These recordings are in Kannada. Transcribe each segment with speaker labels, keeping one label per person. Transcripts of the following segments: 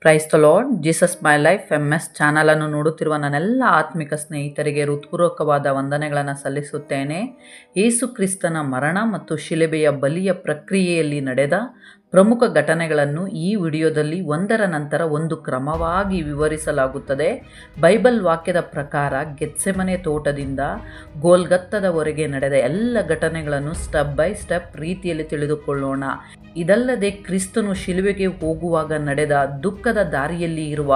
Speaker 1: Praise the lord. Jesus my life MS ಚಾನಲನ್ನು ನೋಡುತ್ತಿರುವ ನನ್ನೆಲ್ಲ ಆತ್ಮಿಕ ಸ್ನೇಹಿತರಿಗೆ ಹೃತ್ಪೂರ್ವಕವಾದ ವಂದನೆಗಳನ್ನು ಸಲ್ಲಿಸುತ್ತೇನೆ. ಯೇಸು ಕ್ರಿಸ್ತನ ಮರಣ ಮತ್ತು ಶಿಲುಬೆಯ ಬಲಿಯ ಪ್ರಕ್ರಿಯೆಯಲ್ಲಿ ನಡೆದ ಪ್ರಮುಖ ಘಟನೆಗಳನ್ನು ಈ ವಿಡಿಯೋದಲ್ಲಿ ಒಂದರ ನಂತರ ಒಂದು ಕ್ರಮವಾಗಿ ವಿವರಿಸಲಾಗುತ್ತದೆ. ಬೈಬಲ್ ವಾಕ್ಯದ ಪ್ರಕಾರ ಗೆತ್ಸೆಮನೆ ತೋಟದಿಂದ ಗೋಲ್ಗತ್ತದವರೆಗೆ ನಡೆದ ಎಲ್ಲ ಘಟನೆಗಳನ್ನು ಸ್ಟೆಪ್ ಬೈ ಸ್ಟೆಪ್ ರೀತಿಯಲ್ಲಿ ತಿಳಿದುಕೊಳ್ಳೋಣ. ಇದಲ್ಲದೆ ಕ್ರಿಸ್ತನು ಶಿಲುಬೆಗೆ ಹೋಗುವಾಗ ನಡೆದ ದುಃಖದ ದಾರಿಯಲ್ಲಿ ಇರುವ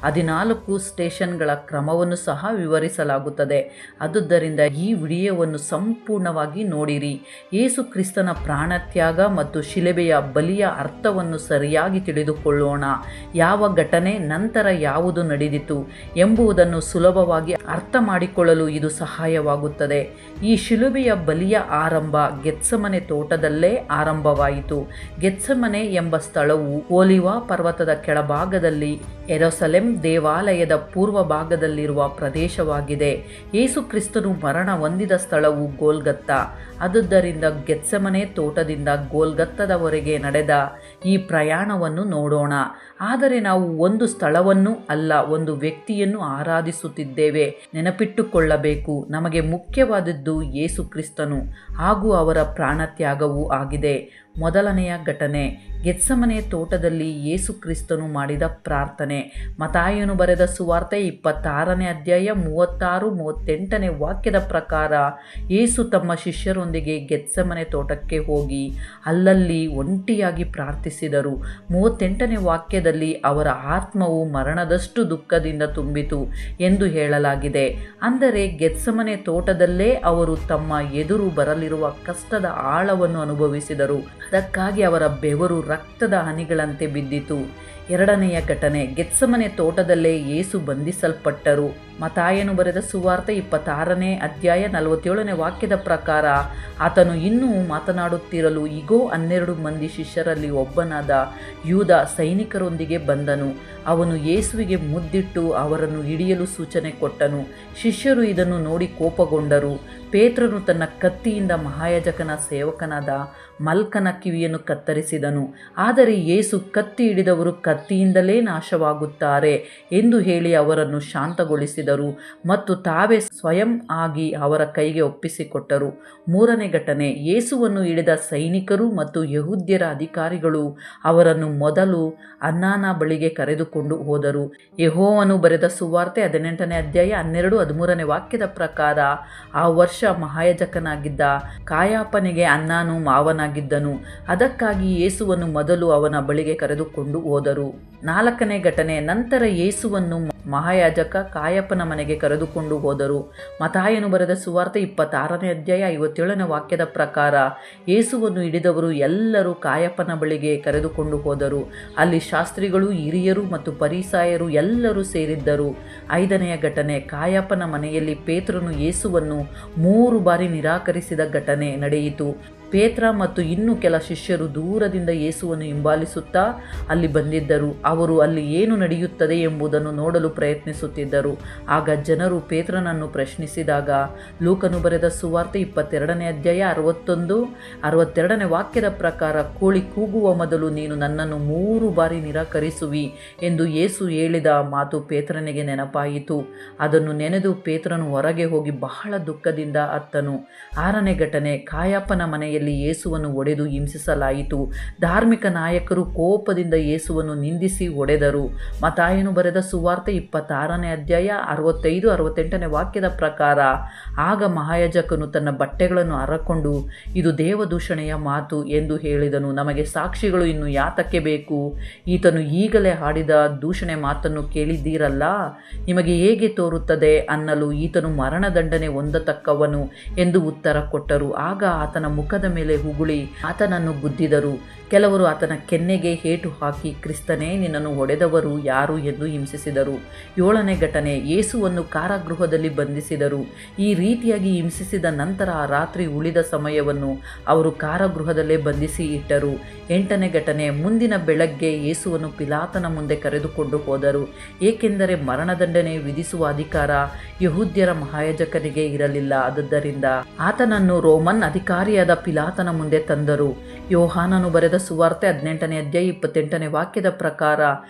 Speaker 1: 14 ಸ್ಟೇಷನ್ಗಳ ಕ್ರಮವನ್ನು ಸಹ ವಿವರಿಸಲಾಗುತ್ತದೆ. ಆದುದರಿಂದ ಈ ವಿಡಿಯೋವನ್ನು ಸಂಪೂರ್ಣವಾಗಿ ನೋಡಿರಿ. ಯೇಸು ಕ್ರಿಸ್ತನ ಪ್ರಾಣತ್ಯಾಗ ಮತ್ತು ಶಿಲುಬೆಯ ಬಲಿಯ ಅರ್ಥವನ್ನು ಸರಿಯಾಗಿ ತಿಳಿದುಕೊಳ್ಳೋಣ. ಯಾವ ಘಟನೆ ನಂತರ ಯಾವುದು ನಡೆದಿತು ಎಂಬುದನ್ನು ಸುಲಭವಾಗಿ ಅರ್ಥ ಮಾಡಿಕೊಳ್ಳಲು ಇದು ಸಹಾಯವಾಗುತ್ತದೆ. ಈ ಶಿಲುಬೆಯ ಬಲಿಯ ಆರಂಭ ಗೆತ್ಸೆಮನೆ ತೋಟದಲ್ಲೇ ಆರಂಭವಾಯಿತು. ಗೆತ್ಸೆಮನೆ ಎಂಬ ಸ್ಥಳವು ಒಲಿವ ಪರ್ವತದ ಕೆಳಭಾಗದಲ್ಲಿ ಯೆರೂಸಲೇಮ್ ದೇವಾಲಯದ ಪೂರ್ವ ಭಾಗದಲ್ಲಿರುವ ಪ್ರದೇಶವಾಗಿದೆ. ಯೇಸು ಕ್ರಿಸ್ತನು ಮರಣ ಹೊಂದಿದ ಸ್ಥಳವು ಗೋಲ್ಗತ್ತಾ. ಆದುದರಿಂದ ಗೆತ್ಸೆಮನೆ ತೋಟದಿಂದ ಗೋಲ್ಗತ್ತದವರೆಗೆ ನಡೆದ ಈ ಪ್ರಯಾಣವನ್ನು ನೋಡೋಣ. ಆದರೆ ನಾವು ಒಂದು ಸ್ಥಳವನ್ನು ಅಲ್ಲ, ಒಂದು ವ್ಯಕ್ತಿಯನ್ನು ಆರಾಧಿಸುತ್ತಿದ್ದೇವೆ. ನೆನಪಿಟ್ಟುಕೊಳ್ಳಬೇಕು, ನಮಗೆ ಮುಖ್ಯವಾದದ್ದು ಯೇಸು ಕ್ರಿಸ್ತನು ಹಾಗೂ ಅವರ ಪ್ರಾಣತ್ಯಾಗವೂ ಆಗಿದೆ. ಮೊದಲನೆಯ ಘಟನೆ, ಗೆತ್ಸೆಮನೆ ತೋಟದಲ್ಲಿ ಯೇಸು ಕ್ರಿಸ್ತನು ಮಾಡಿದ ಪ್ರಾರ್ಥನೆ. ಮತ್ತಾಯನು ಬರೆದ ಸುವಾರ್ತೆ 26ನೇ ಅಧ್ಯಾಯ 36-38ನೇ ವಾಕ್ಯದ ಪ್ರಕಾರ ಯೇಸು ತಮ್ಮ ಶಿಷ್ಯರೊಂದಿಗೆ ಗೆತ್ಸೆಮನೆ ತೋಟಕ್ಕೆ ಹೋಗಿ ಅಲ್ಲಲ್ಲಿ ಒಂಟಿಯಾಗಿ ಪ್ರಾರ್ಥಿಸಿದರು. 38ನೇ ವಾಕ್ಯದಲ್ಲಿ ಅವರ ಆತ್ಮವು ಮರಣದಷ್ಟು ದುಃಖದಿಂದ ತುಂಬಿತು ಎಂದು ಹೇಳಲಾಗಿದೆ. ಅಂದರೆ ಗೆತ್ಸೆಮನೆ ತೋಟದಲ್ಲೇ ಅವರು ತಮ್ಮ ಎದುರು ಬರಲಿರುವ ಕಷ್ಟದ ಆಳವನ್ನು ಅನುಭವಿಸಿದರು. ಅದಕ್ಕಾಗಿ ಅವರ ಬೆವರು ರಕ್ತದ ಹನಿಗಳಂತೆ ಬಿದ್ದಿತು. ಎರಡನೆಯ ಘಟನೆ, ಗೆತ್ಸೆಮನೆ ತೋಟದಲ್ಲೇ ಯೇಸು ಬಂಧಿಸಲ್ಪಟ್ಟರು. ಮತ್ತಾಯನು ಬರೆದ ಸುವಾರ್ತೆ 26ನೇ ಅಧ್ಯಾಯ 47ನೇ ವಾಕ್ಯದ ಪ್ರಕಾರ ಆತನು ಇನ್ನೂ ಮಾತನಾಡುತ್ತಿರಲು ಇಗೋ 12 ಮಂದಿ ಶಿಷ್ಯರಲ್ಲಿ ಒಬ್ಬನಾದ ಯೂದ ಸೈನಿಕರೊಂದಿಗೆ ಬಂದನು. ಅವನು ಯೇಸುವಿಗೆ ಮುದ್ದಿಟ್ಟು ಅವರನ್ನು ಹಿಡಿಯಲು ಸೂಚನೆ ಕೊಟ್ಟನು. ಶಿಷ್ಯರು ಇದನ್ನು ನೋಡಿ ಕೋಪಗೊಂಡರು. ಪೇತ್ರನು ತನ್ನ ಕತ್ತಿಯಿಂದ ಮಹಾಯಾಜಕನ ಸೇವಕನಾದ ಮಲ್ಕನ ಕಿವಿಯನ್ನು ಕತ್ತರಿಸಿದನು. ಆದರೆ ಯೇಸು ಕತ್ತಿ ಹಿಡಿದವರು ಕತ್ತಿಯಿಂದಲೇ ನಾಶವಾಗುತ್ತಾರೆ ಎಂದು ಹೇಳಿ ಅವರನ್ನು ಶಾಂತಗೊಳಿಸಿದರು ಮತ್ತು ತಾವೇ ಸ್ವಯಂ ಆಗಿ ಅವರ ಕೈಗೆ ಒಪ್ಪಿಸಿಕೊಟ್ಟರು. ಮೂರನೇ ಘಟನೆ, ಯೇಸುವನ್ನು ಹಿಡಿದ ಸೈನಿಕರು ಮತ್ತು ಯೆಹೂದ್ಯರ ಅಧಿಕಾರಿಗಳು ಅವರನ್ನು ಮೊದಲು ಅನ್ನನ ಬಳಿಗೆ ಕರೆದುಕೊಂಡು ಹೋದರು. ಯೆಹೋವನು ಬರೆದ ಸುವಾರ್ತೆ 18ನೇ ಅಧ್ಯಾಯ 12-13ನೇ ವಾಕ್ಯದ ಪ್ರಕಾರ ಆ ವರ್ಷ ಮಹಾಯಾಜಕನಾಗಿದ್ದ ಕಾಯಫನಿಗೆ ಅನ್ನನು ಮಾವನಾಗಿದ್ದನು. ಅದಕ್ಕಾಗಿ ಯೇಸುವನ್ನು ಮೊದಲು ಅವನ ಬಳಿಗೆ ಕರೆದುಕೊಂಡು ಹೋದರು. ನಾಲ್ಕನೇ ಘಟನೆ, ನಂತರ ಯೇಸುವನ್ನು ಮಹಾಯಾಜಕ ಕಾಯಫನ ಮನೆಗೆ ಕರೆದುಕೊಂಡು ಹೋದರು. ಮತ್ತಾಯನು ಬರೆದ ಸುವಾರ್ತೆ 26ನೇ ಅಧ್ಯಾಯ 57ನೇ ವಾಕ್ಯದ ಪ್ರಕಾರ ಯೇಸುವನ್ನು ಹಿಡಿದವರು ಎಲ್ಲರೂ ಕಾಯಫನ ಬಳಿಗೆ ಕರೆದುಕೊಂಡು ಹೋದರು. ಅಲ್ಲಿ ಶಾಸ್ತ್ರಿಗಳು, ಹಿರಿಯರು ಮತ್ತು ಫರಿಸಾಯರು ಎಲ್ಲರೂ ಸೇರಿದ್ದರು. ಐದನೆಯ ಘಟನೆ, ಕಾಯಫನ ಮನೆಯಲ್ಲಿ ಪೇತ್ರನು ಯೇಸುವನ್ನು 3 ಬಾರಿ ನಿರಾಕರಿಸಿದ ಘಟನೆ ನಡೆಯಿತು. ಪೇತ್ರ ಮತ್ತು ಇನ್ನೂ ಕೆಲ ಶಿಷ್ಯರು ದೂರದಿಂದ ಯೇಸುವನ್ನು ಹಿಂಬಾಲಿಸುತ್ತಾ ಅಲ್ಲಿ ಬಂದಿದ್ದರು. ಅವರು ಅಲ್ಲಿ ಏನು ನಡೆಯುತ್ತದೆ ಎಂಬುದನ್ನು ನೋಡಲು ಪ್ರಯತ್ನಿಸುತ್ತಿದ್ದರು. ಆಗ ಜನರು ಪೇತ್ರನನ್ನು ಪ್ರಶ್ನಿಸಿದಾಗ ಲೂಕನು ಬರೆದ ಸುವಾರ್ತೆ 22ನೇ ಅಧ್ಯಾಯ 61-62ನೇ ವಾಕ್ಯದ ಪ್ರಕಾರ ಕೋಳಿ ಕೂಗುವ ಮೊದಲು ನೀನು ನನ್ನನ್ನು 3 ಬಾರಿ ನಿರಾಕರಿಸುವಿ ಎಂದು ಯೇಸು ಹೇಳಿದ ಮಾತು ಪೇತ್ರನಿಗೆ ನೆನಪಾಯಿತು. ಅದನ್ನು ನೆನೆದು ಪೇತ್ರನು ಹೊರಗೆ ಹೋಗಿ ಬಹಳ ದುಃಖದಿಂದ ಅತ್ತನು. ಆರನೇ ಘಟನೆ, ಕಾಯಫನ ಮನೆಯಲ್ಲಿ ಯೇಸುವನ್ನು ಹೊಡೆದು ಹಿಂಸಿಸಲಾಯಿತು. ಧಾರ್ಮಿಕ ನಾಯಕರು ಕೋಪದಿಂದ ಯೇಸುವನ್ನು ನಿಂದಿಸಿ ಹೊಡೆದರು. ಮತ್ತಾಯನು ಬರೆದ ಸುವಾರ್ತೆ 26ನೇ ಅಧ್ಯಾಯ 65-68ನೇ ವಾಕ್ಯದ ಪ್ರಕಾರ ಆಗ ಮಹಾಯಾಜಕನು ತನ್ನ ಬಟ್ಟೆಗಳನ್ನು ಹರಕೊಂಡು ಇದು ದೇವದೂಷಣೆಯ ಮಾತು ಎಂದು ಹೇಳಿದನು. ನಮಗೆ ಸಾಕ್ಷಿಗಳು ಇನ್ನು ಯಾತಕ್ಕೆ ಬೇಕು? ಈತನು ಈಗಲೇ ಆಡಿದ ದೂಷಣೆ ಮಾತನ್ನು ಕೇಳಿದ್ದೀರಲ್ಲ, ನಿಮಗೆ ಹೇಗೆ ತೋರುತ್ತದೆ ಅನ್ನಲು ಈತನು ಮರಣದಂಡನೆ ಹೊಂದತಕ್ಕವನು ಎಂದು ಉತ್ತರ ಕೊಟ್ಟರು. ಆಗ ಆತನ ಮುಖದ ಮೇಲೆ ಉಗುಳಿ ಆತನನ್ನು ಗುದ್ದಿದರು. ಕೆಲವರು ಆತನ ಕೆನ್ನೆಗೆ ಏಟು ಹಾಕಿ ಕ್ರಿಸ್ತನೇ ನಿನ್ನನ್ನು ಹೊಡೆದವರು ಯಾರು ಎಂದು ಹಿಂಸಿಸಿದರು. ಏಳನೇ ಘಟನೆ, ಯೇಸುವನ್ನು ಕಾರಾಗೃಹದಲ್ಲಿ ಬಂಧಿಸಿದರು. ಈ ರೀತಿಯಾಗಿ ಹಿಂಸಿಸಿದ ನಂತರ ಆ ರಾತ್ರಿ ಉಳಿದ ಸಮಯವನ್ನು ಅವರು ಕಾರಾಗೃಹದಲ್ಲೇ ಬಂಧಿಸಿ ಇಟ್ಟರು. ಎಂಟನೇ ಘಟನೆ, ಮುಂದಿನ ಬೆಳಗ್ಗೆ ಯೇಸುವನ್ನು ಪಿಲಾತನ ಮುಂದೆ ಕರೆದುಕೊಂಡು ಹೋದರು. ಏಕೆಂದರೆ ಮರಣದಂಡನೆ ವಿಧಿಸುವ ಅಧಿಕಾರ ಯೆಹೂದ್ಯರ ಮಹಾಯಾಜಕನಿಗೆ ಇರಲಿಲ್ಲ. ಆದುದರಿಂದ ಆತನನ್ನು ರೋಮನ್ ಅಧಿಕಾರಿಯಾದ ಪಿಲಾತನ ಪಿಲಾತನ ಮುಂದೆ ತಂದರು. ಯೋಹಾನನು ಬರೆದ ಸುವಾರ್ತೆ 18ನೇ ಅಧ್ಯಾಯ 28ನೇ ವಾಕ್ಯದ ಪ್ರಕಾರ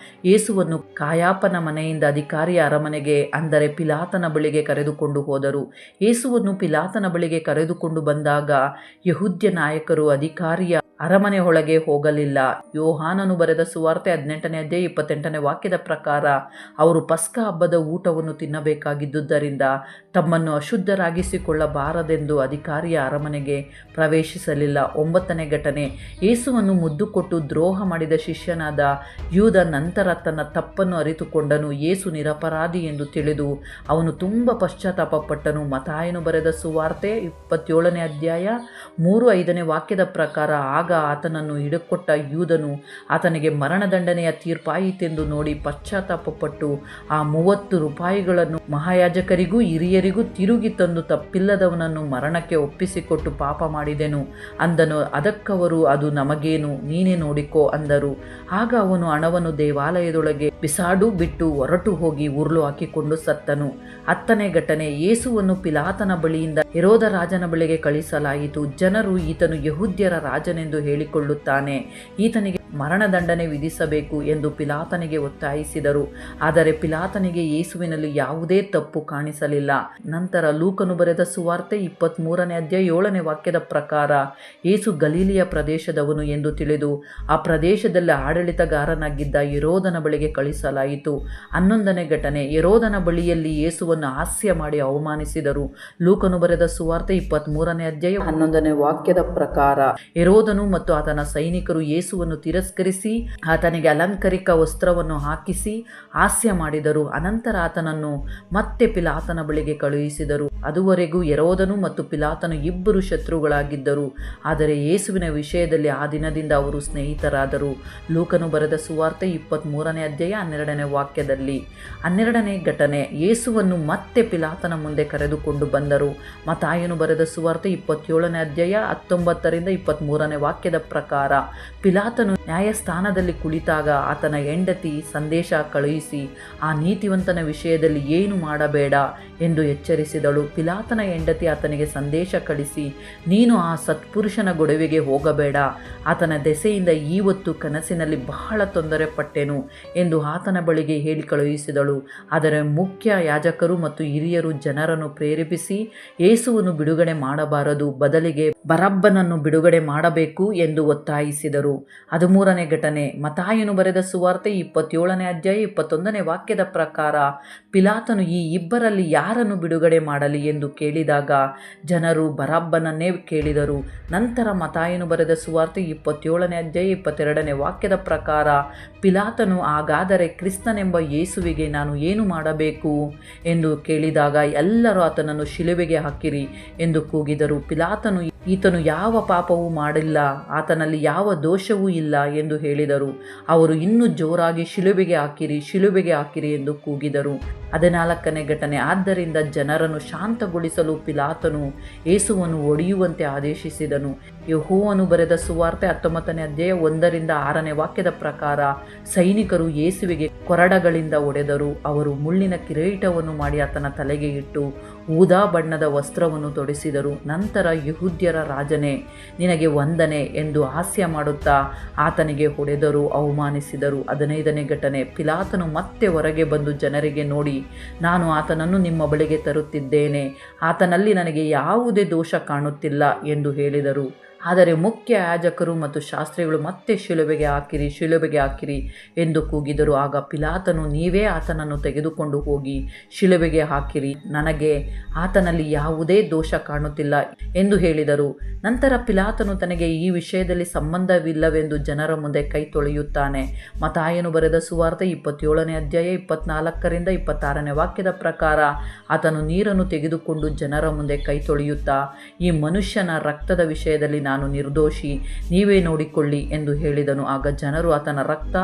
Speaker 1: ಯೇಸುವನ್ನು ಕಾಯಾಪನ ಮನೆಯಿಂದ ಅಧಿಕಾರಿಯ ಅರಮನೆಗೆ, ಅಂದರೆ ಪಿಲಾತನ ಬಳಿಗೆ ಕರೆದುಕೊಂಡು ಹೋದರು. ಯೇಸುವನ್ನು ಪಿಲಾತನ ಬಳಿಗೆ ಕರೆದುಕೊಂಡು ಬಂದಾಗ ಯಹೂದ್ಯ ನಾಯಕರು ಅಧಿಕಾರಿಯ ಅರಮನೆ ಒಳಗೆ ಹೋಗಲಿಲ್ಲ. ಯೋಹಾನನು ಬರೆದ ಸುವಾರ್ತೆ 18ನೇ ಅಧ್ಯಾಯ 28ನೇ ವಾಕ್ಯದ ಪ್ರಕಾರ ಅವರು ಪಸ್ಕ ಹಬ್ಬದ ಊಟವನ್ನು ತಿನ್ನಬೇಕಾಗಿದ್ದುದರಿಂದ ತಮ್ಮನ್ನು ಅಶುದ್ಧರಾಗಿಸಿಕೊಳ್ಳಬಾರದೆಂದು ಅಧಿಕಾರಿಯ ಅರಮನೆಗೆ ಪ್ರವೇಶಿಸಲಿಲ್ಲ. 9ನೇ ಘಟನೆ, ಯೇಸುವನ್ನು ಮುದ್ದು ಕೊಟ್ಟು ದ್ರೋಹ ಮಾಡಿದ ಶಿಷ್ಯನಾದ ಯೂದ ನಂತರ ತನ್ನ ತಪ್ಪನ್ನು ಅರಿತುಕೊಂಡನು. ಯೇಸು ನಿರಪರಾಧಿ ಎಂದು ತಿಳಿದು ಅವನು ತುಂಬ ಪಶ್ಚಾತ್ತಾಪಪಟ್ಟನು. ಮತ್ತಾಯನು ಬರೆದ ಸುವಾರ್ತೆ 27ನೇ ಅಧ್ಯಾಯ 3-5ನೇ ವಾಕ್ಯದ ಪ್ರಕಾರ ಆಗ ಆತನನ್ನು ಹಿಡುಕೊಟ್ಟ ಯೂದನು ಆತನಿಗೆ ಮರಣದಂಡನೆಯ ತೀರ್ಪಾಯಿತೆಂದು ನೋಡಿ ಪಶ್ಚಾತ್ತಾಪಪಟ್ಟು ಆ 30 ರೂಪಾಯಿಗಳನ್ನು ಮಹಾಯಾಜಕರಿಗೂ ಹಿರಿಯರಿಗೂ ತಿರುಗಿ ತಂದು ತಪ್ಪಿಲ್ಲದವನನ್ನು ಮರಣಕ್ಕೆ ಒಪ್ಪಿಸಿಕೊಟ್ಟು ಪಾಪ ಮಾಡಿದೆನು ಅಂದನು. ಅದಕ್ಕವರು ಅದು ನಮಗೇನು, ನೀನೇ ನೋಡಿಕೋ ಅಂದರು. ಆಗ ಅವನು ಹಣವನ್ನು ದೇವಾಲಯದೊಳಗೆ ಬಿಸಾಡು ಬಿಟ್ಟು ಹೊರಟು ಹೋಗಿ ಉರುಳು ಹಾಕಿಕೊಂಡು ಸತ್ತನು. 10ನೇ ಘಟನೆ, ಯೇಸುವನ್ನು ಪಿಲಾತನ ಬಳಿಯಿಂದ ಹೆರೋದ ರಾಜನ ಬಳಿಗೆ ಕಳಿಸಲಾಯಿತು. ಜನರು ಈತನು ಯಹೂದ್ಯರ ರಾಜನೆಂದು ಹೇಳಿಕೊಳ್ಳುತ್ತಾನೆ, ಈತನಿಗೆ ಮರಣದಂಡನೆ ವಿಧಿಸಬೇಕು ಎಂದು ಪಿಲಾತನಿಗೆ ಒತ್ತಾಯಿಸಿದರು. ಆದರೆ ಪಿಲಾತನಿಗೆ ಯೇಸುವಿನಲ್ಲಿ ಯಾವುದೇ ತಪ್ಪು ಕಾಣಿಸಲಿಲ್ಲ. ನಂತರ ಲೂಕನು ಬರೆದ ಸುವಾರ್ತೆ 23ನೇ ಅಧ್ಯಾಯ 7ನೇ ವಾಕ್ಯದ ಪ್ರಕಾರ ಯೇಸು ಗಲೀಲಿಯ ಪ್ರದೇಶದವನು ಎಂದು ತಿಳಿದು ಆ ಪ್ರದೇಶದಲ್ಲಿ ಆಡಳಿತಗಾರನಾಗಿದ್ದ ಹೆರೋದನ ಬಳಿಗೆ ಕಳಿಸಲಾಯಿತು. 11ನೇ ಘಟನೆ, ಹೆರೋದನ ಬಳಿಯಲ್ಲಿ ಯೇಸುವನ್ನು ಹಾಸ್ಯ ಮಾಡಿ ಅವಮಾನಿಸಿದರು. ಲೂಕನು ಬರೆದ ಸುವಾರ್ತೆ 23ನೇ ಅಧ್ಯಾಯ 11ನೇ ವಾಕ್ಯದ ಪ್ರಕಾರ ಹೆರೋದನು ಮತ್ತು ಆತನ ಸೈನಿಕರು ಯೇಸುವನ್ನು ತಿರಸ್ಕರಿಸಿ ಆತನಿಗೆ ಅಲಂಕಾರಿಕ ವಸ್ತ್ರವನ್ನು ಹಾಕಿಸಿ ಹಾಸ್ಯ ಮಾಡಿದರು. ಅನಂತರ ಆತನನ್ನು ಮತ್ತೆ ಪಿಲಾತನ ಬಳಿಗೆ ಕಳುಹಿಸಿದರು. ಅದುವರೆಗೂ ಹೆರೋದನು ಮತ್ತು ಪಿಲಾತನು ಇಬ್ಬರು ಶತ್ರುಗಳಾಗಿದ್ದರು. ಆದರೆ ಯೇಸುವಿನ ವಿಷಯದಲ್ಲಿ ಆ ದಿನದಿಂದ ಅವರು ಸ್ನೇಹಿತರಾದರು. ಲೂಕನು ಬರೆದ ಸುವಾರ್ತೆ 23ನೇ ಅಧ್ಯಾಯ 12ನೇ ವಾಕ್ಯದಲ್ಲಿ. 12ನೇ ಘಟನೆ, ಯೇಸುವನ್ನು ಮತ್ತೆ ಪಿಲಾತನ ಮುಂದೆ ಕರೆದುಕೊಂಡು ಬಂದರು. ಮತ್ತಾಯನು ಬರೆದ ಸುವಾರ್ತೆ 27ನೇ ಅಧ್ಯಾಯ 19ರಿಂದ 23ನೇ ವಾಕ್ಯದ ಪ್ರಕಾರ ಪಿಲಾತನು ನ್ಯಾಯಸ್ಥಾನದಲ್ಲಿ ಕುಳಿತಾಗ ಆತನ ಹೆಂಡತಿ ಸಂದೇಶ ಕಳುಹಿಸಿ ಆ ನೀತಿವಂತನ ವಿಷಯದಲ್ಲಿ ಏನು ಮಾಡಬೇಡ ಎಂದು ಎಚ್ಚರಿಸಿದಳು. ಪಿಲಾತನ ಹೆಂಡತಿ ಆತನಿಗೆ ಸಂದೇಶ ಕಳಿಸಿ, ನೀನು ಆ ಸತ್ಪುರುಷನ ಗೊಡವೆಗೆ ಹೋಗಬೇಡ, ಆತನ ದೆಸೆಯಿಂದ ಈವತ್ತು ಕನಸಿನಲ್ಲಿ ಬಹಳ ತೊಂದರೆ ಪಟ್ಟೆನು ಎಂದು ಆತನ ಬಳಿಗೆ ಹೇಳಿ ಕಳುಹಿಸಿದಳು. ಆದರೆ ಮುಖ್ಯ ಯಾಜಕರು ಮತ್ತು ಹಿರಿಯರು ಜನರನ್ನು ಪ್ರೇರೇಪಿಸಿ ಯೇಸುವನ್ನು ಬಿಡುಗಡೆ ಮಾಡಬಾರದು, ಬದಲಿಗೆ ಬರಬ್ಬನನ್ನು ಬಿಡುಗಡೆ ಮಾಡಬೇಕು ಎಂದು ಒತ್ತಾಯಿಸಿದರು. 13ನೇ ಘಟನೆ, ಮತ್ತಾಯನು ಬರೆದ ಸುವಾರ್ತೆ 27ನೇ ಅಧ್ಯಾಯ 21ನೇ ವಾಕ್ಯದ ಪ್ರಕಾರ ಪಿಲಾತನು ಈ ಇಬ್ಬರಲ್ಲಿ ಯಾರನ್ನು ಬಿಡುಗಡೆ ಮಾಡಲಿ ಎಂದು ಕೇಳಿದಾಗ ಜನರು ಬರಬ್ಬನನ್ನೇ ಕೇಳಿದರು. ನಂತರ ಮತ್ತಾಯನು ಬರೆದ ಸುವಾರ್ತೆ 27ನೇ ಅಧ್ಯಾಯ 22ನೇ ವಾಕ್ಯದ ಪ್ರಕಾರ ಪಿಲಾತನು ಹಾಗಾದರೆ ಕ್ರಿಸ್ತನೆಂಬ ಯೇಸುವಿಗೆ ನಾನು ಏನು ಮಾಡಬೇಕು ಎಂದು ಕೇಳಿದಾಗ ಎಲ್ಲರೂ ಆತನನ್ನು ಶಿಲುಬೆಗೆ ಹಾಕಿರಿ ಎಂದು ಕೂಗಿದರು. ಪಿಲಾತನು ಈತನು ಯಾವ ಪಾಪವೂ ಮಾಡಿಲ್ಲ, ಆತನಲ್ಲಿ ಯಾವ ದೋಷವೂ ಇಲ್ಲ ಎಂದು ಹೇಳಿದರು. ಅವರು ಇನ್ನೂ ಜೋರಾಗಿ ಶಿಲುಬೆಗೆ ಹಾಕಿರಿ, ಶಿಲುಬೆಗೆ ಹಾಕಿರಿ ಎಂದು ಕೂಗಿದರು. 14ನೇ ಘಟನೆ, ಆದ್ದರಿಂದ ಜನರನ್ನು ಶಾಂತಗೊಳಿಸಲು ಪಿಲಾತನು ಯೇಸುವನ್ನು ಹೊಡೆಯುವಂತೆ ಆದೇಶಿಸಿದನು. ಯೆಹೋವನು ಬರೆದ ಸುವಾರ್ತೆ 19ನೇ ಅಧ್ಯಾಯ 1ರಿಂದ 6ನೇ ವಾಕ್ಯದ ಪ್ರಕಾರ ಸೈನಿಕರು ಯೇಸುವಿಗೆ ಕೊರಡಗಳಿಂದ ಹೊಡೆದರು. ಅವರು ಮುಳ್ಳಿನ ಕಿರೀಟವನ್ನು ಮಾಡಿ ಆತನ ತಲೆಗೆ ಇಟ್ಟು ಊದಾ ಬಣ್ಣದ ವಸ್ತ್ರವನ್ನು ತೊಡಿಸಿದರು. ನಂತರ ಯಹೂದ್ಯರ ರಾಜನೇ, ನಿನಗೆ ವಂದನೆ ಎಂದು ಹಾಸ್ಯ ಮಾಡುತ್ತಾ ಆತನಿಗೆ ಹೊಡೆದರು, ಅವಮಾನಿಸಿದರು. 15ನೇ ಘಟನೆ, ಪಿಲಾತನು ಮತ್ತೆ ಹೊರಗೆ ಬಂದು ಜನರಿಗೆ, ನೋಡಿ, ನಾನು ಆತನನ್ನು ನಿಮ್ಮ ಬಳಿಗೆ ತರುತ್ತಿದ್ದೇನೆ, ಆತನಲ್ಲಿ ನನಗೆ ಯಾವುದೇ ದೋಷ ಕಾಣುತ್ತಿಲ್ಲ ಎಂದು ಹೇಳಿದರು. ಆದರೆ ಮುಖ್ಯ ಯಾಜಕರು ಮತ್ತು ಶಾಸ್ತ್ರಿಗಳು ಮತ್ತೆ ಶಿಲುಬೆಗೆ ಹಾಕಿರಿ, ಶಿಲುಬೆಗೆ ಹಾಕಿರಿ ಎಂದು ಕೂಗಿದರು. ಆಗ ಪಿಲಾತನು, ನೀವೇ ಆತನನ್ನು ತೆಗೆದುಕೊಂಡು ಹೋಗಿ ಶಿಲುಬೆಗೆ ಹಾಕಿರಿ, ನನಗೆ ಆತನಲ್ಲಿ ಯಾವುದೇ ದೋಷ ಕಾಣುತ್ತಿಲ್ಲ ಎಂದು ಹೇಳಿದರು. ನಂತರ ಪಿಲಾತನು ತನಗೆ ಈ ವಿಷಯದಲ್ಲಿ ಸಂಬಂಧವಿಲ್ಲವೆಂದು ಜನರ ಮುಂದೆ ಕೈ ತೊಳೆಯುತ್ತಾನೆ. ಮತ್ತಾಯನು ಬರೆದ ಸುವಾರ್ತೆ 27ನೇ ಅಧ್ಯಾಯ 24ರಿಂದ 26ನೇ ವಾಕ್ಯದ ಪ್ರಕಾರ ಆತನು ನೀರನ್ನು ತೆಗೆದುಕೊಂಡು ಜನರ ಮುಂದೆ ಕೈ ತೊಳೆಯುತ್ತಾ, ಈ ಮನುಷ್ಯನ ರಕ್ತದ ವಿಷಯದಲ್ಲಿ ನಾನು ನಿರ್ದೋಷಿ, ನೀವೇ ನೋಡಿಕೊಳ್ಳಿ ಎಂದು ಹೇಳಿದನು. ಆಗ ಜನರು, ಆತನ ರಕ್ತ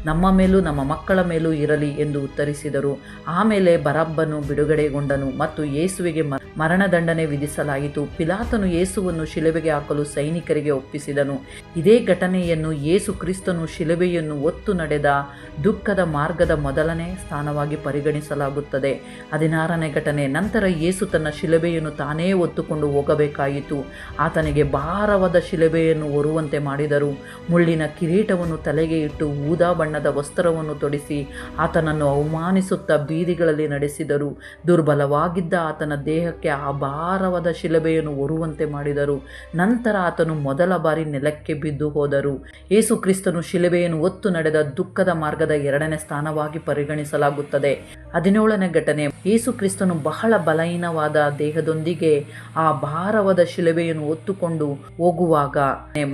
Speaker 1: ನಮ್ಮ ಮೇಲೂ ನಮ್ಮ ಮಕ್ಕಳ ಮೇಲೂ ಇರಲಿ ಎಂದು ಉತ್ತರಿಸಿದರು. ಆಮೇಲೆ ಬರಬ್ಬನು ಬಿಡುಗಡೆಗೊಂಡನು ಮತ್ತು ಯೇಸುವಿಗೆ ಮರಣದಂಡನೆ ವಿಧಿಸಲಾಯಿತು. ಪಿಲಾತನು ಯೇಸುವನ್ನು ಶಿಲುಬೆಗೆ ಹಾಕಲು ಸೈನಿಕರಿಗೆ ಒಪ್ಪಿಸಿದನು. ಇದೇ ಘಟನೆಯನ್ನು ಯೇಸು ಕ್ರಿಸ್ತನು ಶಿಲುಬೆಯನ್ನು ಹೊತ್ತು ನಡೆದ ದುಃಖದ ಮಾರ್ಗದ ಮೊದಲನೇ ಸ್ಥಾನವಾಗಿ ಪರಿಗಣಿಸಲಾಗುತ್ತದೆ. 16ನೇ ಘಟನೆ, ನಂತರ ಯೇಸು ತನ್ನ ಶಿಲುಬೆಯನ್ನು ತಾನೇ ಹೊತ್ತುಕೊಂಡು ಹೋಗಬೇಕಾಯಿತು. ಆತನಿಗೆ ಭಾರವಾದ ಭಾರವಾದ ಶಿಲುಬೆಯನ್ನು ಹೊರುವಂತೆ ಮಾಡಿದರು. ಮುಳ್ಳಿನ ಕಿರೀಟವನ್ನು ತಲೆಗೆ ಇಟ್ಟು ಊದಾ ಬಣ್ಣದ ವಸ್ತ್ರವನ್ನು ತೊಡಿಸಿ ಆತನನ್ನು ಅವಮಾನಿಸುತ್ತಾ ಬೀದಿಗಳಲ್ಲಿ ನಡೆಸಿದರು. ದುರ್ಬಲವಾಗಿದ್ದ ಆತನ ದೇಹಕ್ಕೆ ಆ ಭಾರವಾದ ಶಿಲುಬೆಯನ್ನು ಹೊರುವಂತೆ ಮಾಡಿದರು. ನಂತರ ಆತನು ಮೊದಲ ಬಾರಿ ನೆಲಕ್ಕೆ ಬಿದ್ದು ಹೋದರು. ಯೇಸು ಕ್ರಿಸ್ತನು ಶಿಲುಬೆಯನ್ನು ಹೊತ್ತು ನಡೆದ ದುಃಖದ ಮಾರ್ಗದ 2ನೇ ಸ್ಥಾನವಾಗಿ ಪರಿಗಣಿಸಲಾಗುತ್ತದೆ. 17ನೇ ಘಟನೆ, ಯೇಸು ಕ್ರಿಸ್ತನು ಬಹಳ ಬಲಹೀನವಾದ ದೇಹದೊಂದಿಗೆ ಆ ಭಾರವಾದ ಶಿಲುಬೆಯನ್ನು ಹೊತ್ತುಕೊಂಡು ಹೋಗುವಾಗ